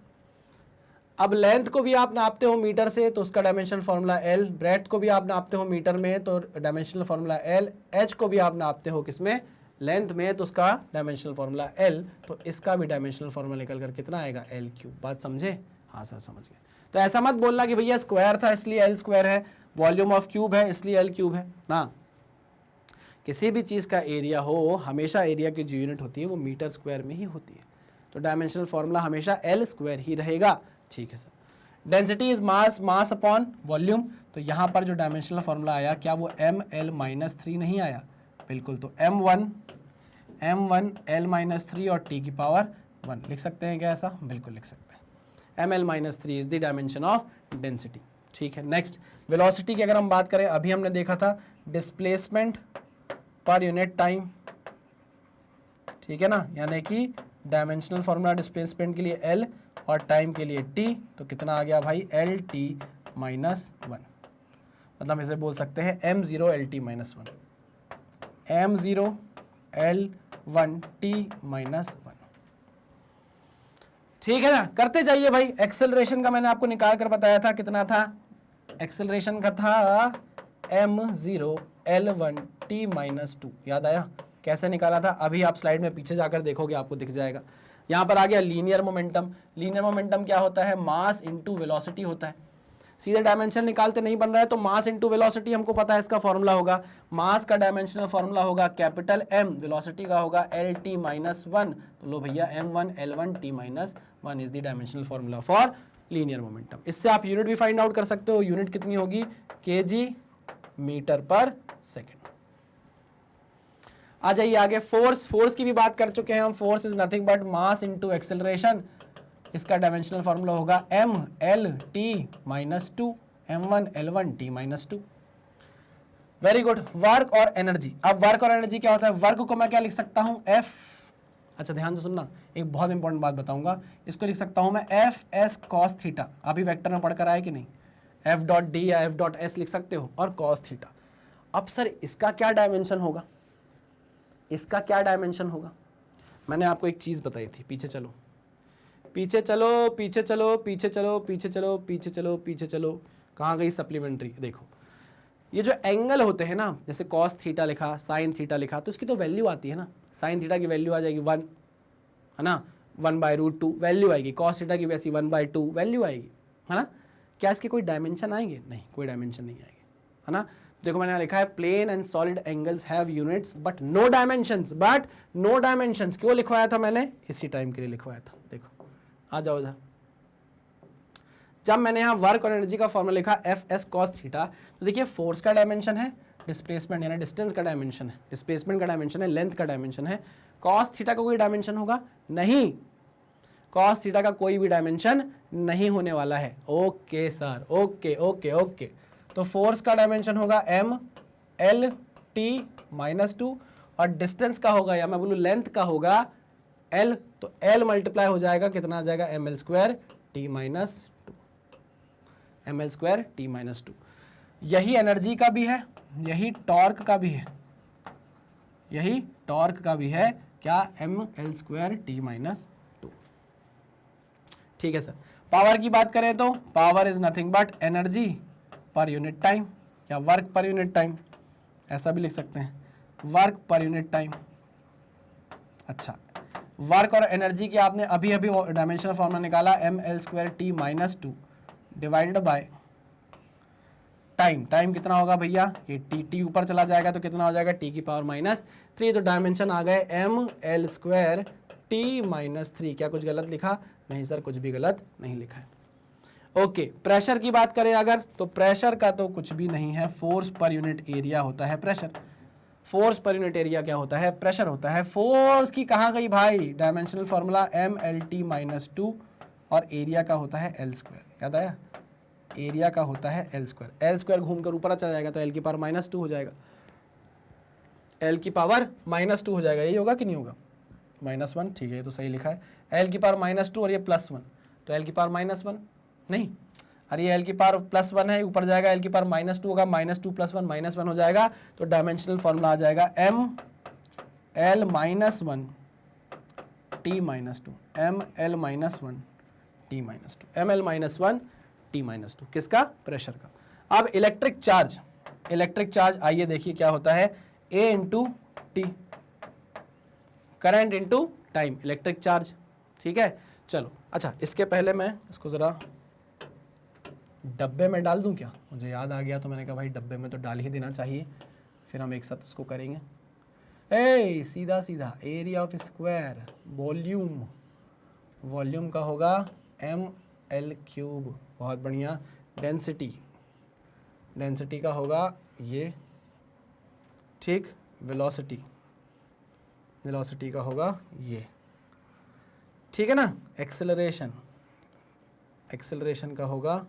अब लेंथ को भी आप नापते हो मीटर से, तो उसका डायमेंशनल फार्मूला l, ब्रेड्थ को भी आप नापते हो मीटर में, तो डायमेंशनल फार्मूला l, h को भी आप नापते हो किसमें, लेंथ में, तो उसका डायमेंशनल फार्मूला l, तो इसका भी डायमेंशनल फार्मूला निकल कर कितना आएगा, l क्यूब। बात समझे? हाँ सर समझ गए। तो ऐसा मत बोलना कि भैया स्क्वायर था इसलिए l स्क्वायर है, वॉल्यूम ऑफ क्यूब है इसलिए l क्यूब है ना। किसी भी चीज़ का एरिया हो, हमेशा एरिया की जो यूनिट होती है वो मीटर स्क्वायर में ही होती है, तो डायमेंशनल फार्मूला हमेशा l स्क्वायर ही रहेगा। ठीक है sir. Density is mass upon volume, तो यहाँ पर जो डायमेंशनल फार्मूला आया, क्या वो ml-3 नहीं आया? बिल्कुल, तो m1 l-3 और t की पावर 1 लिख सकते हैं क्या ऐसा? बिल्कुल लिख सकते हैं। ml-3 is the dimension of density. ठीक है, नेक्स्ट वेलोसिटी की अगर हम बात करें, अभी हमने देखा था डिस्प्लेसमेंट पर यूनिट टाइम, ठीक है ना, यानी कि डायमेंशनल फार्मूला डिस्प्लेसमेंट के लिए l और टाइम के लिए t, तो कितना आ गया भाई, lt-1, मतलब हम इसे बोल सकते हैं m0 lt-1, m0 l1 t-1। ठीक है ना, करते जाइए भाई। एक्सेलरेशन का मैंने आपको निकाल कर बताया था, कितना था एक्सेलरेशन का, था m0 l1 t-2। याद आया कैसे निकाला था? अभी आप स्लाइड में पीछे जाकर देखोगे, आपको दिख जाएगा। यहाँ पर आ गया लीनियर मोमेंटम। लीनियर मोमेंटम क्या होता है, मास इंटू वेलोसिटी होता है। सीधे डायमेंशन निकालते नहीं बन रहा है, तो मास इंटू वेलोसिटी हमको पता है इसका फॉर्मूला होगा। मास का डायमेंशनल फॉर्मूला होगा कैपिटल M, वेलोसिटी का होगा lt-1। तो लो भैया m1 l1 t-1 is the dimensional formula for linear momentum. इससे आप यूनिट भी फाइंड आउट कर सकते हो। यूनिट कितनी होगी, kg मीटर पर सेकेंड। आ जाइए आगे, फोर्स की भी बात कर चुके हैं हम। Force is nothing but mass into acceleration. इसका डायमेंशनल फार्मूला होगा m(l(t)-2, m1l1t-2। Very good. Work और एनर्जी। अब वर्क और एनर्जी क्या होता है, वर्क को मैं क्या लिख सकता हूं, F, अच्छा ध्यान से सुनना, एक बहुत इंपॉर्टेंट बात बताऊंगा। इसको लिख सकता हूं मैं F(s cos थीटा)। अभी वेक्टर में पढ़कर आए कि नहीं, F.d या F.s लिख सकते हो, और cos थीटा। अब सर इसका क्या डायमेंशन होगा, इसका क्या डायमेंशन होगा? मैंने आपको एक चीज बताई थी, पीछे चलो पीछे चलो पीछे चलो पीछे चलो पीछे चलो पीछे चलो पीछे चलो, कहाँ गई सप्लीमेंट्री? देखो ये जो एंगल होते हैं ना, जैसे cos थीटा लिखा, sin थीटा लिखा, तो इसकी तो वैल्यू आती है ना। sin थीटा की वैल्यू आ जाएगी 1, है ना, 1/√2 वैल्यू आएगी। cos थीटा की वैसी 1/2 वैल्यू आएगी, है ना। क्या इसके कोई डायमेंशन आएंगे? नहीं, कोई डायमेंशन नहीं आएंगे, है ना। देखो मैंने लिखा है plane and solid angles have units but no dimensions. क्यों लिखवाया था मैंने? इसी टाइम के लिए लिखवाया था। देखो आ जाओ इधर, जब मैंने यहाँ वर्क और एनर्जी का फॉर्मूला लिखा F(s cos थीटा), तो देखिए फोर्स का डायमेंशन है, डिस्प्लेसमेंट यानी डिस्टेंस का डायमेंशन है, डिस्प्लेसमेंट का डायमेंशन है, लेंथ का डायमेंशन है। cos थीटा का कोई डायमेंशन होगा नहीं, cos थीटा का कोई भी डायमेंशन नहीं होने वाला है। Okay sir, okay okay okay. तो फोर्स का डायमेंशन होगा m(l(t)-2 और डिस्टेंस का होगा, या मैं बोलूँ लेंथ का होगा l, तो l मल्टीप्लाई हो जाएगा, कितना आ जाएगा, ml2t-2। यही एनर्जी का भी है, यही टॉर्क का भी है, यही टॉर्क का भी है, क्या, ml2t-2। ठीक है सर। पावर की बात करें तो power is nothing but energy per unit time, या वर्क पर यूनिट टाइम, ऐसा भी लिख सकते हैं, वर्क पर यूनिट टाइम। अच्छा, वर्क और एनर्जी की आपने अभी अभी डायमेंशनल फॉर्मूला निकाला, ml2t-2 divided by time. Time कितना होगा भैया, ये t ऊपर चला जाएगा तो कितना हो जाएगा, t⁻3। तो डायमेंशन आ गए ml2t-3। क्या कुछ गलत लिखा? नहीं सर कुछ भी गलत नहीं लिखा है। ओके, प्रेशर की बात करें अगर, तो प्रेशर का तो कुछ भी नहीं है, फोर्स पर यूनिट एरिया होता है pressure. Force per unit area क्या होता है? प्रेशर होता है। फोर्स की कहाँ गई भाई? डायमेंशनल फॉर्मूला MLT-2 और एरिया का होता है L स्क्वायर। याद आया? एरिया का होता है L स्क्वायर। L स्क्वायर घूमकर ऊपर चला जाएगा तो L की पावर -2 हो जाएगा। L की पावर -2 हो जाएगा, यही होगा कि नहीं होगा? -1, ठीक है, ये तो सही लिखा है। L की पावर -2 और ये +1, तो L की पावर -1 नहीं, अरे ये L की पावर +1 है, ऊपर जाएगा L की पावर -2 होगा, -2 + 1 -1 हो जाएगा, तो डायमेंशनल फॉर्मूला आ जाएगा ML - 1 T - 2, ML - 1 T - 2, ML - 1 T - 2 किसका? प्रेशर का। अब इलेक्ट्रिक चार्ज, इलेक्ट्रिक चार्ज आइए देखिए क्या होता है, A × T, current into time, electric charge. ठीक है, चलो अच्छा, इसके पहले मैं इसको ज़रा डब्बे में डाल दूं क्या? मुझे याद आ गया तो मैंने कहा भाई डब्बे में तो डाल ही देना चाहिए, फिर हम एक साथ उसको करेंगे। सीधा सीधा area of square, volume, volume का होगा ML3, बहुत बढ़िया। डेंसिटी, डेंसिटी का होगा ये, ठीक। वेलोसिटी, वेलोसिटी का होगा ये, ठीक है ना। एक्सेलरेशन, एक्सेलरेशन का होगा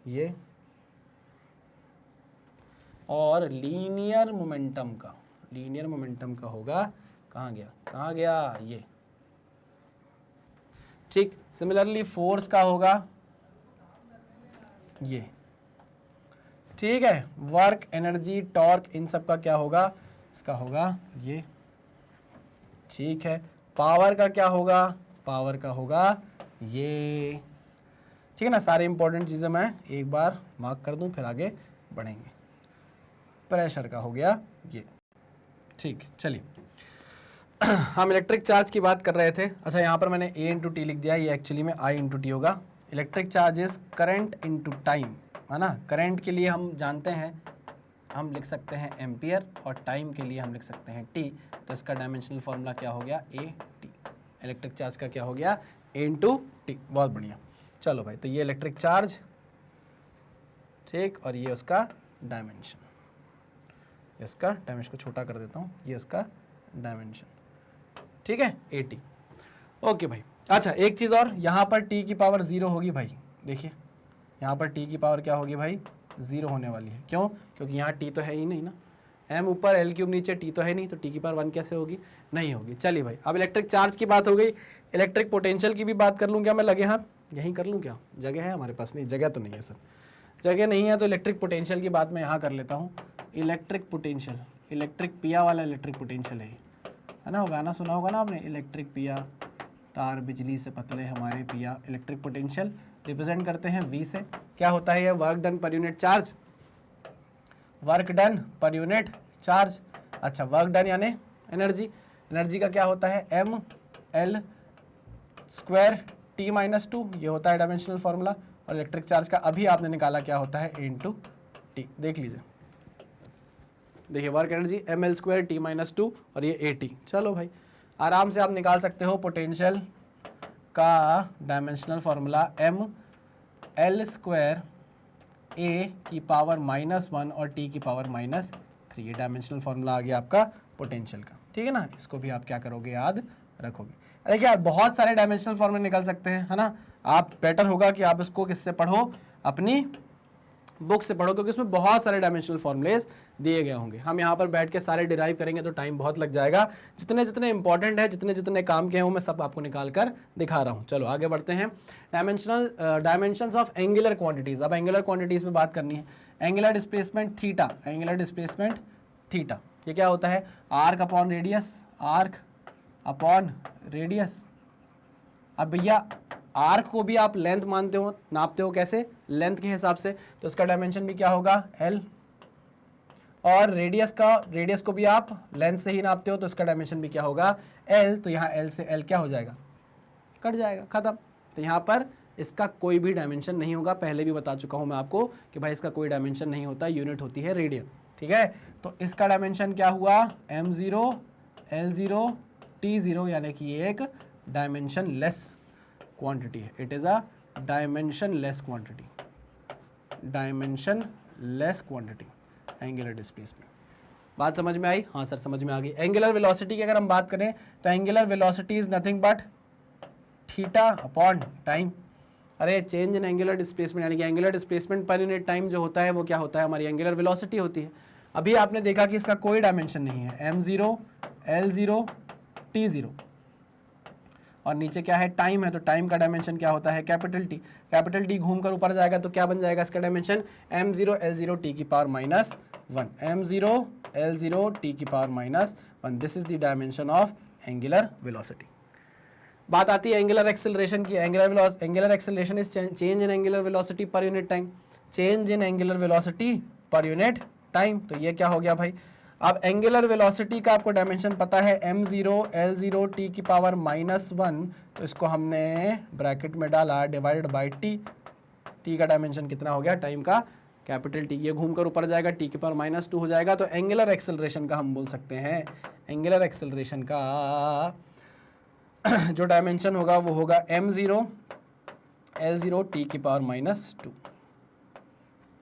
ये, और लीनियर मोमेंटम का, लीनियर मोमेंटम का होगा, कहाँ गया, कहाँ गया, ये, ठीक। सिमिलरली फोर्स का होगा ये, ठीक है। वर्क, एनर्जी, टॉर्क, इन सब का क्या होगा? इसका होगा ये, ठीक है। पावर का क्या होगा? पावर का होगा ये, ठीक है ना। सारे इंपॉर्टेंट चीज़ें मैं एक बार मार्क कर दूं, फिर आगे बढ़ेंगे। प्रेशर का हो गया ये, ठीक। चलिए हम इलेक्ट्रिक चार्ज की बात कर रहे थे। अच्छा, यहाँ पर मैंने A × T लिख दिया, ये एक्चुअली में I × T होगा। Electric charge is current into time, है ना। करंट के लिए हम जानते हैं, हम लिख सकते हैं एम्पियर, और टाइम के लिए हम लिख सकते हैं T। तो इसका डायमेंशनल फॉर्मूला क्या हो गया? AT। इलेक्ट्रिक चार्ज का क्या हो गया? A × T। बहुत बढ़िया। चलो भाई, तो ये इलेक्ट्रिक चार्ज, ठीक, और ये उसका डायमेंशन, इसका डायमेंशन को छोटा कर देता हूँ, ये इसका डायमेंशन, ठीक है, AT। ओके भाई। अच्छा, एक चीज़ और, यहाँ पर T की पावर 0 होगी भाई। देखिए यहाँ पर T की पावर क्या होगी भाई? 0 होने वाली है। क्यों? क्योंकि यहाँ T तो है ही नहीं ना, M ऊपर L³ नीचे, T तो है नहीं, तो T की पावर 1 कैसे होगी? नहीं होगी। चलिए भाई, अब इलेक्ट्रिक चार्ज की बात हो गई, इलेक्ट्रिक पोटेंशियल की भी बात कर लूँ क्या मैं? लगे हाथ यहीं कर लूँ क्या? जगह है हमारे पास? नहीं, जगह तो नहीं है सर, जगह नहीं है, तो इलेक्ट्रिक पोटेंशियल की बात मैं यहाँ कर लेता हूँ। इलेक्ट्रिक पोटेंशियल, इलेक्ट्रिक पिया वाला इलेक्ट्रिक पोटेंशियल है ना। वो गाना सुना होगा ना आपने, इलेक्ट्रिक पिया, तार बिजली से पतले हमारे पिया। इलेक्ट्रिक पोटेंशियल रिप्रेजेंट करते हैं V से। क्या होता है ये? Work done per unit charge, work done per unit charge. अच्छा, वर्क डन यानी एनर्जी, एनर्जी का क्या होता है? ML² T - 2, ये होता है डायमेंशनल फॉर्मूला। और इलेक्ट्रिक चार्ज का अभी आपने निकाला, क्या होता है? A × T। देख लीजिए, देखिए वर्क एनर्जी ML² T - 2 और ये AT। चलो भाई, आराम से आप निकाल सकते हो पोटेंशियल का डायमेंशनल फॉर्मूला ML² A की पावर -1 और T की पावर -3। ये डायमेंशनल फॉर्मूला आ गया आपका पोटेंशियल का, ठीक है ना। इसको भी आप क्या करोगे? याद रखोगे। देखिए आप बहुत सारे डायमेंशनल फॉर्मूले निकल सकते हैं, है ना। आप बेटर होगा कि आप इसको किससे पढ़ो? अपनी बुक से पढ़ो, क्योंकि उसमें बहुत सारे डायमेंशनल फॉर्मूलेज दिए गए होंगे। हम यहाँ पर बैठ के सारे डिराइव करेंगे तो टाइम बहुत लग जाएगा। जितने जितने इंपॉर्टेंट है, जितने जितने काम के हैं, वो मैं सब आपको निकाल कर दिखा रहा हूँ। चलो आगे बढ़ते हैं। Dimensions of angular quantities. अब एंगुलर क्वांटिटीज में बात करनी है। Angular displacement theta, angular displacement theta, ये क्या होता है? Arc upon radius, arc upon radius. अब भैया आर्क को भी आप लेंथ मानते हो, नापते हो कैसे? लेंथ के हिसाब से, तो इसका डायमेंशन भी क्या होगा? L। और रेडियस का, रेडियस को भी आप लेंथ से ही नापते हो, तो इसका डायमेंशन भी क्या होगा? L। तो यहाँ L से L क्या हो जाएगा? कट जाएगा, खत्म। तो यहाँ पर इसका कोई भी डायमेंशन नहीं होगा। पहले भी बता चुका हूँ मैं आपको कि भाई इसका कोई डायमेंशन नहीं होता, यूनिट होती है रेडियन, ठीक है। तो इसका डायमेंशन क्या हुआ? M0 L0 T0, यानी कि एक डायमेंशन लेस क्वांटिटी है, it is a dimension less quantity, dimension less quantity angular displacement. बात समझ में आई? हाँ सर समझ में आ गई। एंगुलर वेलोसिटी की अगर हम बात करें तो angular velocity is nothing but theta upon time. अरे चेंज इन एंगुलर डिस्प्लेसमेंट यानी कि angular displacement per unit time जो होता है वो क्या होता है, हमारी एंगुलर वेलोसिटी होती है। अभी आपने देखा कि इसका कोई डायमेंशन नहीं है, m0 l0 t0 और नीचे क्या है, टाइम है, तो टाइम का डायमेंशन क्या होता है, कैपिटल टी। कैपिटल टी घूम कर ऊपर जाएगा तो क्या बन जाएगा इसका डायमेंशन, m0 l0 t की पावर -1, m0 l0 t की power -1, this is the dimension of angular velocity. बात आती है एंगुलर एक्सेलरेशन की। Angular acceleration is change in angular velocity per unit time, change in angular velocity per unit time. तो ये क्या हो गया भाई, अब एंगुलर वेलोसिटी का आपको डायमेंशन पता है m0 l0 t की पावर -1, तो इसको हमने ब्रैकेट में डाला डिवाइडेड बाय t। t का डायमेंशन कितना हो गया, टाइम का कैपिटल T, ये घूमकर ऊपर जाएगा t की पावर -2 हो जाएगा। तो एंगुलर एक्सेलरेशन का हम बोल सकते हैं, एंगुलर एक्सेलरेशन का जो डायमेंशन होगा वो होगा m0 l0 t की पावर -2,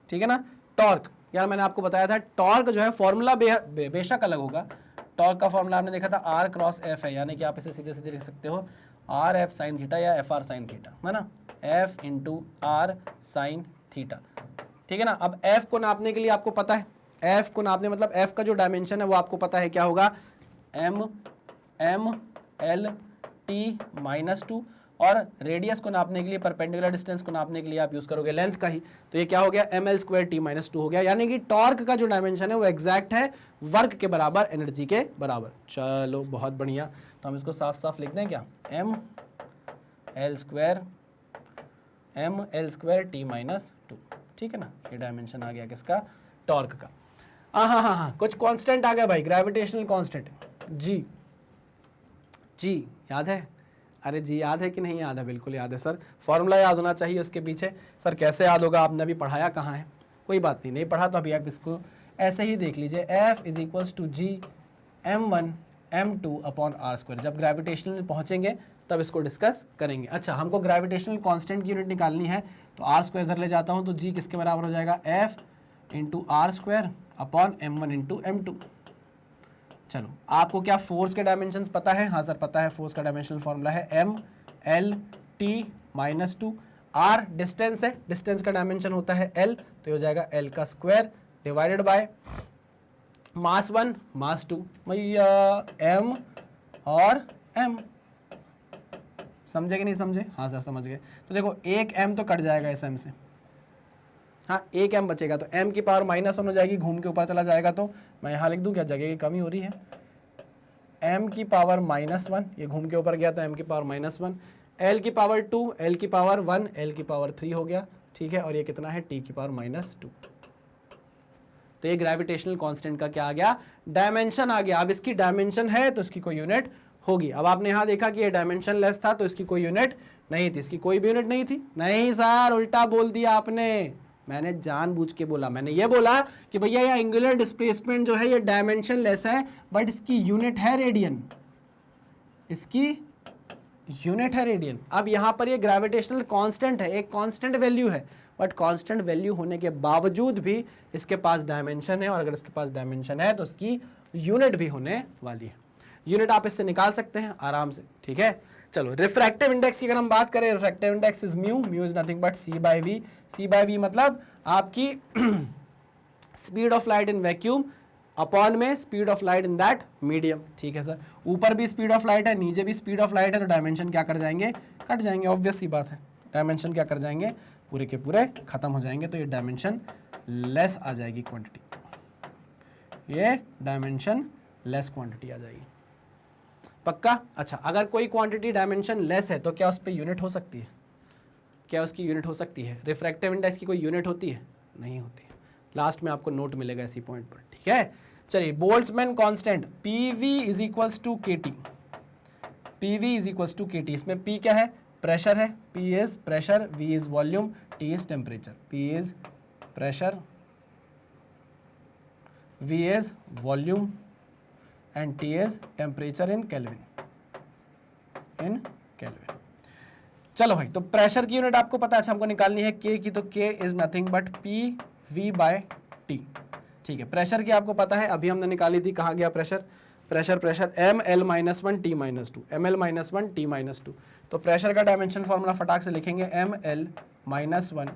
ठीक है ना। टॉर्क, यार मैंने आपको बताया था टॉर्क जो है फॉर्मूला बेशक अलग होगा। टॉर्क का फॉर्मूला आपने देखा था R क्रॉस F है, यानी कि आप इसे सीधे सीधे लिख सकते हो RF साइन थीटा या FR साइन थीटा, है ना, F into R sine theta, ठीक है ना। अब F को नापने के लिए आपको पता है, F को नापने मतलब F का जो डायमेंशन है वो आपको पता है क्या होगा, m l t -2, और रेडियस को नापने के लिए, परपेंडिकुलर डिस्टेंस को नापने के लिए आप यूज करोगे लेंथ का ही, तो ये क्या हो गया, ml² t -2 हो गया। यानी कि टॉर्क का जो डायमेंशन है वो एग्जैक्ट है वर्क के बराबर, एनर्जी के बराबर। चलो बहुत बढ़िया, तो हम इसको साफ साफ लिख दें क्या, ml² t -2, ठीक है ना। ये डायमेंशन आ गया किसका, टॉर्क का। हाँ, कुछ कांस्टेंट आ गया भाई, ग्रेविटेशनल कांस्टेंट। जी याद है, अरे जी याद है कि नहीं याद है, बिल्कुल याद है सर, फॉर्मूला याद होना चाहिए उसके पीछे। सर कैसे याद होगा, आपने अभी पढ़ाया कहाँ है, कोई बात नहीं, नहीं पढ़ा तो अभी आप इसको ऐसे ही देख लीजिए, F is equals to G m1 m2 upon r²। जब ग्रेविटेशनल पहुंचेंगे तब इसको डिस्कस करेंगे। अच्छा, हमको ग्रेविटेशनल कांस्टेंट की यूनिट निकालनी है, तो r² इधर ले जाता हूं, तो G किसके बराबर हो जाएगा, F into r² upon m1 into m2। चलो, आपको क्या फोर्स के डायमेंशंस पता है, हाँ सर पता है, फोर्स का डायमेंशनल फॉर्मूला है m l t -2, r distance है, डिस्टेंस का डायमेंशन होता है l, तो ये हो जाएगा l का स्क्वायर डिवाइडेड बाय मास 1 मास 2, भैया m और m, समझे कि नहीं समझे, हाँ सर समझ गए। तो देखो एक m तो कट जाएगा इस m से, हाँ एक m बचेगा, तो m की पावर -1 हो जाएगी, घूम के ऊपर चला जाएगा, तो मैं यहाँ लिख दूँ क्या, जगह की कमी हो रही है, m की पावर -1, ये घूम के ऊपर गया तो m की पावर -1, l की पावर 2, l की पावर 1, l की पावर 3 हो गया, ठीक है, और ये कितना है, t की पावर -2। तो ये ग्रेविटेशनल कांस्टेंट का क्या आ गया, डायमेंशन आ गया। अब इसकी डायमेंशन है तो इसकी कोई यूनिट होगी। अब आपने यहाँ देखा कि ये डायमेंशन लेस था तो इसकी कोई यूनिट नहीं थी, इसकी कोई भी यूनिट नहीं थी, नहीं सर उल्टा बोल दिया आपने, मैंने जानबूझ के बोला, मैंने ये बोला कि भैया ये एंगुलर डिस्प्लेसमेंट जो है ये डायमेंशन लेस है, बट इसकी यूनिट है रेडियन, इसकी यूनिट है रेडियन। अब यहाँ पर ये ग्रेविटेशनल कांस्टेंट है, एक कांस्टेंट वैल्यू है, बट कांस्टेंट वैल्यू होने के बावजूद भी इसके पास डायमेंशन है, और अगर इसके पास डायमेंशन है तो इसकी यूनिट भी होने वाली है। यूनिट आप इससे निकाल सकते हैं आराम से, ठीक है। चलो, रिफ्रैक्टिव इंडेक्स की अगर हम बात करें, refractive index is mu, mu is nothing but c by v, c by v मतलब आपकी speed of light in vacuum upon में speed of light in that medium, ठीक है सर। ऊपर भी स्पीड ऑफ लाइट है, नीचे भी स्पीड ऑफ लाइट है, तो डायमेंशन क्या कर जाएंगे, कट जाएंगे, ऑब्वियस सी बात है, डायमेंशन क्या कर जाएंगे, पूरे के पूरे खत्म हो जाएंगे, तो ये डायमेंशन लेस आ जाएगी क्वांटिटी, ये डायमेंशन लेस क्वांटिटी आ जाएगी, पक्का। अच्छा, अगर कोई क्वांटिटी डायमेंशन लेस है तो क्या उस पर यूनिट हो सकती है, क्या उसकी यूनिट हो सकती है, रिफ्रैक्टिव इंडेक्स की कोई यूनिट होती है, नहीं होती है। लास्ट में आपको नोट मिलेगा इसी पॉइंट पर, ठीक है। चलिए, Boltzmann constant PV is equals to KT, PV is equals to KT, इसमें P क्या है, प्रेशर है, P is pressure, V is volume, T is temperature, P is pressure, V is volume and T is temperature in Kelvin, चलो भाई, तो प्रेशर की यूनिट आपको पता है, अच्छा हमको निकालनी है के की, तो K is nothing but P V by T. ठीक है, प्रेशर की आपको पता है, अभी हमने निकाली थी, कहाँ गया pressure, pressure pressure M L minus one T minus two, M L minus one T minus two. तो प्रेशर का डायमेंशन फॉर्मूला फटाक से लिखेंगे, M L minus one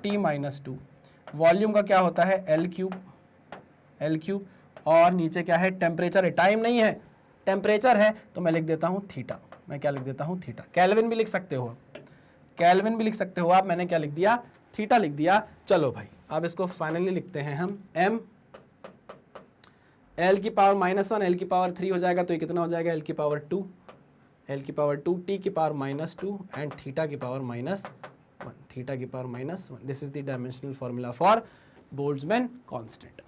T minus two. Volume का क्या होता है, एल क्यूब, और नीचे क्या है, टेम्परेचर है, टाइम नहीं है, टेम्परेचर है, तो मैं लिख देता हूँ थीटा। मैं क्या लिख देता हूँ, थीटा। कैल्विन भी लिख सकते हो, कैल्विन भी लिख सकते हो आप, मैंने क्या लिख दिया, थीटा लिख दिया। चलो भाई, अब इसको फाइनली लिखते हैं हम, एम एल की पावर माइनस वन, एल की पावर थ्री हो जाएगा, तो ये कितना हो जाएगा, एल की पावर टू, एल की पावर टू, टी की power minus two, and theta की पावर माइनस वन, थीटा की power minus one. This is the dimensional formula for Boltzmann constant.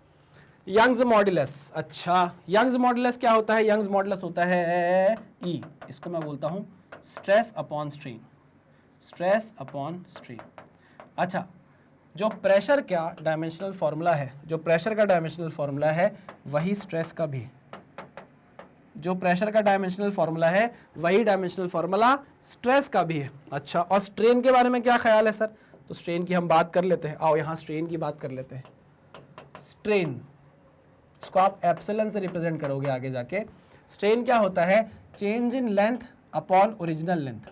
Young's modulus, अच्छा यंग्स मॉडुलस क्या होता है, यंग्स मॉडुलस होता है ई, इसको मैं बोलता हूँ stress upon strain, stress upon strain. अच्छा, जो प्रेशर का डायमेंशनल फॉर्मूला है, जो प्रेशर का डायमेंशनल फॉर्मूला है वही स्ट्रेस का भी, जो प्रेशर का डायमेंशनल फॉर्मूला है वही डायमेंशनल फॉर्मूला स्ट्रेस का भी है। अच्छा, और स्ट्रेन के बारे में क्या ख्याल है सर, तो स्ट्रेन की हम बात कर लेते हैं, आओ यहाँ स्ट्रेन की बात कर लेते हैं। स्ट्रेन, इसको आप एप्सिलॉन से रिप्रेजेंट करोगे आगे जाके। स्ट्रेन क्या होता है, change in length upon original length.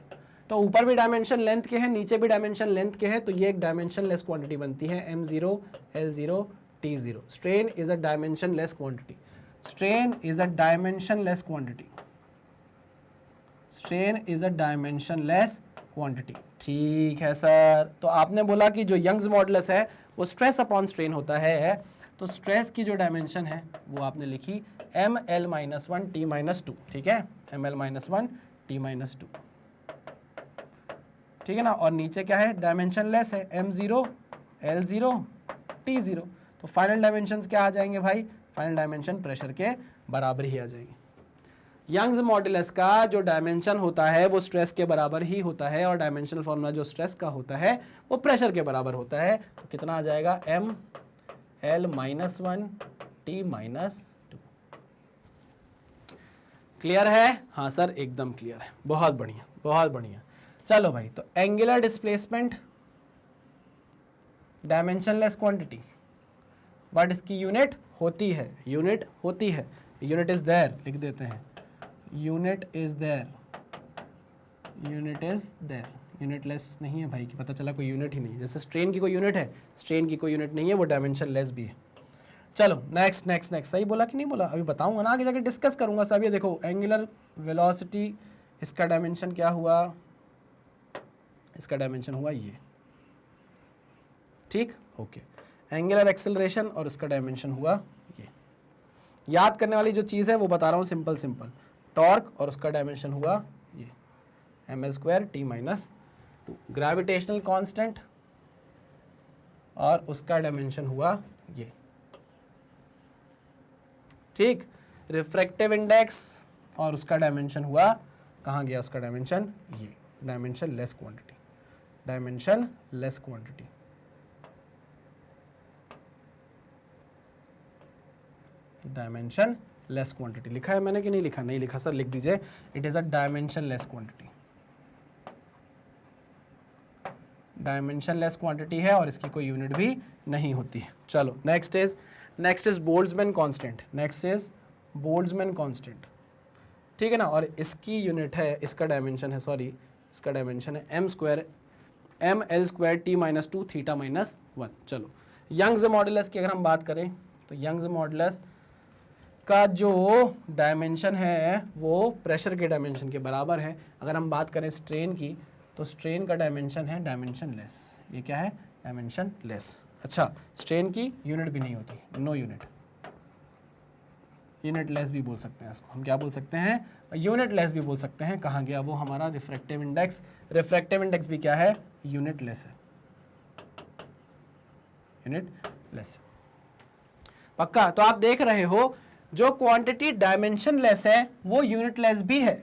तो ऊपर भी डायमेंशन लेंथ के हैं, नीचे भी डायमेंशन लेंथ के हैं, तो ये एक डायमेंशन लेस क्वांटिटी बनती है, m0 l0 t0। Strain is a dimension less quantity, strain is a dimension less quantity, strain is a dimension less quantity. ठीक है सर, तो आपने बोला कि जो यंग्स मॉडुलस है वो स्ट्रेस अपॉन स्ट्रेन होता है, तो स्ट्रेस की जो डायमेंशन है वो आपने लिखी M L minus one T minus two. ठीक है, M L minus one T minus two, ठीक है ना, और नीचे क्या है, डायमेंशन लेस है, m0 l0 t0। तो फाइनल डायमेंशंस क्या आ जाएंगे भाई, फाइनल डायमेंशन प्रेशर के बराबर ही आ जाएंगे। यंग्स मॉडुलस का जो डायमेंशन होता है वो स्ट्रेस के बराबर ही होता है, और डायमेंशनल फॉर्मूला जो स्ट्रेस का होता है वो प्रेशर के बराबर होता है। तो कितना आ जाएगा, M L minus one T minus two. Clear है, हाँ सर एकदम क्लियर है, बहुत बढ़िया बहुत बढ़िया। चलो भाई, तो angular displacement dimensionless quantity, but इसकी यूनिट होती है, यूनिट होती है, यूनिट इज देयर लिख देते हैं, unit is there, unit is there. Unitless नहीं है भाई, कि पता चला कोई यूनिट ही नहीं, जैसे स्ट्रेन की कोई यूनिट है, स्ट्रेन की कोई यूनिट नहीं है, वो डायमेंशन लेस भी है। चलो नेक्स्ट नेक्स्ट नेक्स्ट, सही बोला कि नहीं बोला अभी बताऊंगा ना, आगे जाके डिस्कस करूंगा सब। ये देखो एंगुलर वेलोसिटी, इसका डायमेंशन क्या हुआ, इसका डायमेंशन हुआ ये, ठीक, ओके। एंगुलर एक्सेलरेशन और इसका डायमेंशन हुआ ये। याद करने वाली जो चीज़ है वो बता रहा हूँ, सिंपल सिंपल, टॉर्क और उसका डायमेंशन हुआ ये ml square T minus to. Gravitational constant और उसका डायमेंशन हुआ ये, ठीक। रिफ्रैक्टिव इंडेक्स और उसका डायमेंशन हुआ, कहाँ गया उसका डायमेंशन, ये dimension less quantity, dimension less quantity. Dimension less quantity लिखा है मैंने कि नहीं लिखा, नहीं लिखा सर, लिख दीजिए, it is a dimension less quantity, dimension less quantity है और इसकी कोई यूनिट भी नहीं होती है। चलो next is Boltzmann constant, next is Boltzmann constant, ठीक है ना, और इसकी यूनिट है, इसका डायमेंशन है, सॉरी इसका डायमेंशन है M L square T minus two theta minus one. चलो यंग्स मॉडुलस की अगर हम बात करें तो यंग्स मॉडुलस का जो डायमेंशन है वो प्रेशर के डायमेंशन के बराबर है। अगर हम बात करें स्ट्रेन की तो स्ट्रेन का डायमेंशन है डायमेंशन लेस, ये क्या है, डायमेंशन लेस। अच्छा, स्ट्रेन की यूनिट भी नहीं होती, नो यूनिट, यूनिट लेस भी बोल सकते हैं इसको हम, क्या बोल सकते हैं, यूनिट लेस भी बोल सकते हैं। कहाँ गया वो हमारा रिफ्रैक्टिव इंडेक्स, रिफ्रैक्टिव इंडेक्स भी क्या है, यूनिट लेस है, यूनिट लेस। पक्का, तो आप देख रहे हो जो क्वांटिटी डायमेंशन लेस है वो यूनिट लेस भी है,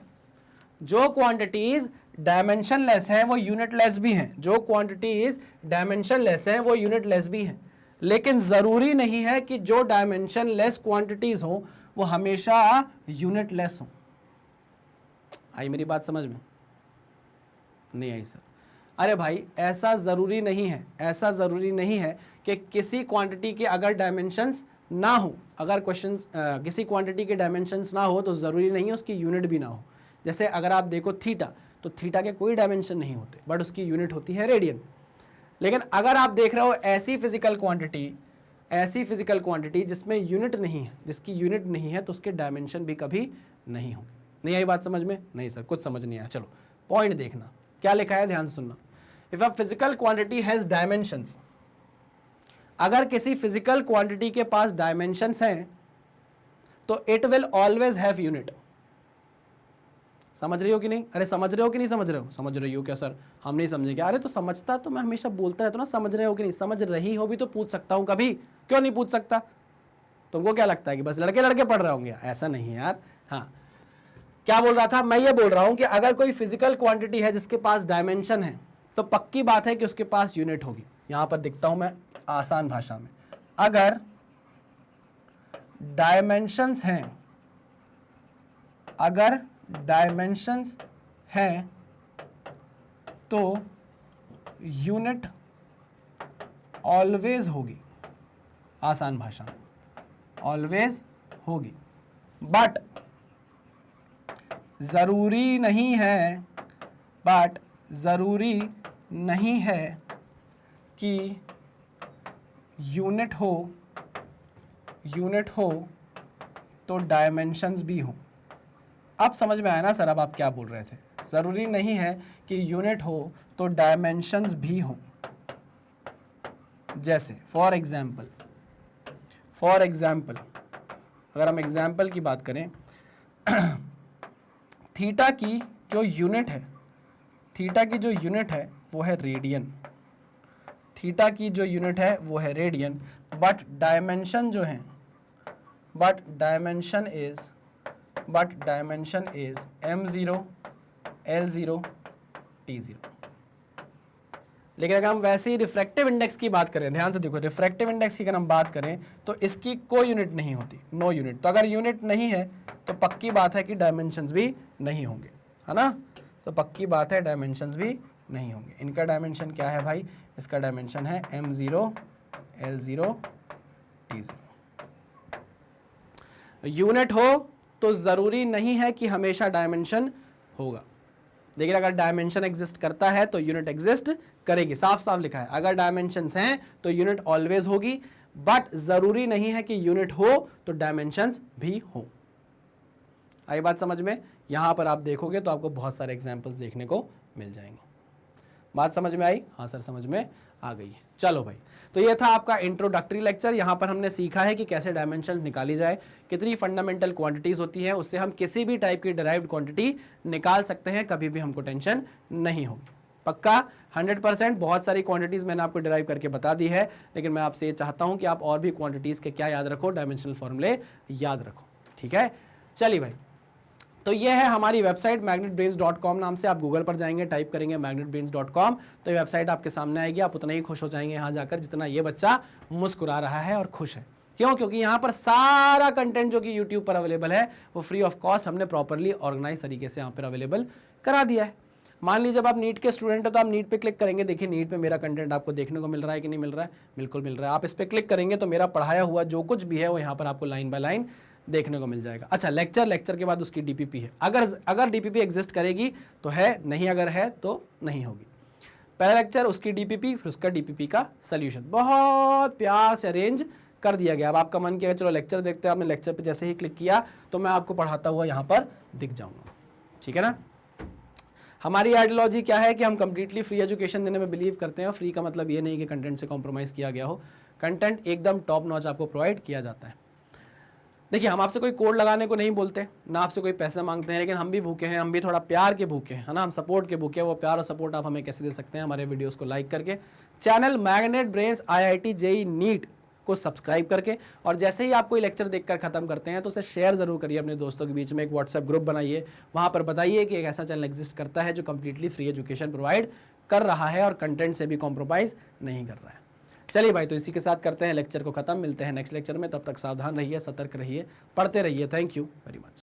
जो क्वांटिटीज डायमेंशन लेस है वो यूनिट लेस भी हैं, जो क्वांटिटीज डायमेंशन लेस है वो यूनिट लेस भी हैं। लेकिन जरूरी नहीं है कि जो डायमेंशन लेस क्वांटिटीज हो वो हमेशा यूनिट लेस हो। आई मेरी बात समझ में, नहीं आई सर। अरे भाई ऐसा ज़रूरी नहीं है, ऐसा ज़रूरी नहीं है कि किसी क्वांटिटी के अगर डायमेंशंस ना हो, अगर क्वेश्चन किसी क्वांटिटी के डायमेंशंस ना हो तो ज़रूरी नहीं है उसकी यूनिट भी ना हो। जैसे अगर आप देखो थीटा, तो थीटा के कोई डायमेंशन नहीं होते बट उसकी यूनिट होती है रेडियन। लेकिन अगर आप देख रहे हो ऐसी फिजिकल क्वांटिटी जिसमें यूनिट नहीं है, जिसकी यूनिट नहीं है, तो उसके डायमेंशन भी कभी नहीं होंगे। नहीं आई बात समझ में? नहीं सर कुछ समझ नहीं आया। चलो पॉइंट देखना क्या लिखा है, ध्यान से सुनना। If a physical quantity has dimensions, अगर किसी फिजिकल क्वांटिटी के पास डायमेंशंस हैं तो it will always have unit. समझ रही हो कि नहीं? अरे समझ रहे हो कि नहीं समझ रहे हो? समझ रही हो क्या सर? हम नहीं समझे क्या? अरे तो समझता तो मैं हमेशा बोलता रहता हूं ना, समझ रहे हो कि नहीं? समझ रही हो भी तो पूछ सकता हूं कभी, क्यों नहीं पूछ सकता? तुमको क्या लगता है कि बस लड़के लड़के पढ़ रहे होंगे? ऐसा नहीं है यार। हाँ, क्या बोल रहा था मैं? ये बोल रहा हूं कि अगर कोई फिजिकल क्वांटिटी है जिसके पास डायमेंशन है तो पक्की बात है कि उसके पास यूनिट होगी। यहां पर दिखता हूं मैं आसान भाषा में, अगर डायमेंशंस हैं, अगर डायमेंशंस हैं तो यूनिट ऑलवेज होगी। आसान भाषा में ऑलवेज होगी, बट जरूरी नहीं है, बट जरूरी नहीं है कि यूनिट हो तो डायमेंशंस भी हो। अब समझ में आया ना सर अब आप क्या बोल रहे थे? जरूरी नहीं है कि यूनिट हो तो डायमेंशंस भी हो। जैसे फॉर एग्जाम्पल अगर हम एग्जाम्पल की बात करें, थीटा की जो यूनिट है वो है रेडियन। थीटा की जो यूनिट है वो है radian, but dimension is m0 l0 t0। लेकिन अगर हम वैसे ही रिफ्रैक्टिव इंडेक्स की बात करें, ध्यान से देखो, रिफ्रैक्टिव इंडेक्स की अगर हम बात करें तो इसकी कोई यूनिट नहीं होती, नो यूनिट। तो अगर यूनिट नहीं है तो पक्की बात है कि डायमेंशंस भी नहीं होंगे, है ना? तो पक्की बात है डायमेंशंस भी नहीं होंगे। इनका डायमेंशन क्या है भाई? इसका डायमेंशन है m0 l0 t0। यूनिट हो तो जरूरी नहीं है कि हमेशा डायमेंशन होगा, लेकिन अगर डायमेंशन एग्जिस्ट करता है तो यूनिट एग्जिस्ट करेगी। साफ साफ लिखा है, अगर डायमेंशंस हैं तो यूनिट ऑलवेज होगी, बट जरूरी नहीं है कि यूनिट हो तो डायमेंशंस भी हो। आई बात समझ में? यहां पर आप देखोगे तो आपको बहुत सारे एग्जांपल्स देखने को मिल जाएंगे। बात समझ में आई? हाँ सर समझ में आ गई है। चलो भाई, तो ये था आपका इंट्रोडक्टरी लेक्चर। यहाँ पर हमने सीखा है कि कैसे डायमेंशन निकाली जाए, कितनी फंडामेंटल क्वांटिटीज होती हैं, उससे हम किसी भी टाइप की डिराइव्ड क्वांटिटी निकाल सकते हैं, कभी भी हमको टेंशन नहीं होगी। पक्का 100%। बहुत सारी क्वांटिटीज मैंने आपको डिराइव करके बता दी है, लेकिन मैं आपसे ये चाहता हूँ कि आप और भी क्वांटिटीज के क्या याद रखो, डायमेंशनल फॉर्मूले याद रखो। ठीक है, चलिए भाई, तो ये है हमारी वेबसाइट magnetbrains.com नाम से। आप गूगल पर जाएंगे, टाइप करेंगे magnetbrains.com, तो ये वेबसाइट आपके सामने आएगी। आप उतना ही खुश हो जाएंगे यहाँ जाकर जितना ये बच्चा मुस्कुरा रहा है और खुश है। क्यों? क्योंकि यहाँ पर सारा कंटेंट जो कि यूट्यूब पर अवेलेबल है वो फ्री ऑफ कॉस्ट हमने प्रॉपरली ऑर्गेनाइज तरीके से यहाँ पर अवेलेबल करा दिया है। मान लीजिए जब आप नीट के स्टूडेंट हो तो आप नीट पे क्लिक करेंगे, देखिए नीट पे मेरा कंटेंट आपको देखने को मिल रहा है कि नहीं मिल रहा है? बिल्कुल मिल रहा है। आप इस पर क्लिक करेंगे तो मेरा पढ़ाया हुआ जो कुछ भी है वो यहाँ पर आपको लाइन बाय लाइन देखने को मिल जाएगा। अच्छा, लेक्चर के बाद उसकी डीपीपी है। अगर डीपीपी एग्जिस्ट करेगी तो है, नहीं अगर है तो नहीं होगी। पहला लेक्चर, उसकी डीपीपी, फिर उसका डीपीपी का सोल्यूशन बहुत प्यार से अरेंज कर दिया गया। अब आपका मन किया चलो लेक्चर देखते हैं, आपने लेक्चर पे जैसे ही क्लिक किया तो मैं आपको पढ़ाता हुआ यहाँ पर दिख जाऊंगा। ठीक है ना? हमारी आइडियोलॉजी क्या है कि हम कंप्लीटली फ्री एजुकेशन देने में बिलीव करते हैं। फ्री का मतलब ये नहीं कि कंटेंट से कॉम्प्रोमाइज किया गया हो, कंटेंट एकदम टॉप नॉच आपको प्रोवाइड किया जाता है। देखिए, हम आपसे कोई कोड लगाने को नहीं बोलते, ना आपसे कोई पैसे मांगते हैं, लेकिन हम भी भूखे हैं, हम भी थोड़ा प्यार के भूखे हैं, है ना? हम सपोर्ट के भूखे हैं। वो प्यार और सपोर्ट आप हमें कैसे दे सकते हैं? हमारे वीडियोस को लाइक करके, channel magnet brains IIT JEE NEET को सब्सक्राइब करके, और जैसे ही आप कोई लेक्चर देखकर खत्म करते हैं तो उसे शेयर जरूर करिए अपने दोस्तों के बीच में। एक व्हाट्सएप ग्रुप बनाइए, वहाँ पर बताइए कि एक ऐसा चैनल एग्जिस्ट करता है जो कम्प्लीटली फ्री एजुकेशन प्रोवाइड कर रहा है और कंटेंट से भी कॉम्प्रोमाइज़ नहीं कर रहा है। चलिए भाई, तो इसी के साथ करते हैं लेक्चर को खत्म। मिलते हैं नेक्स्ट लेक्चर में, तब तक सावधान रहिए, सतर्क रहिए, पढ़ते रहिए। Thank you very much.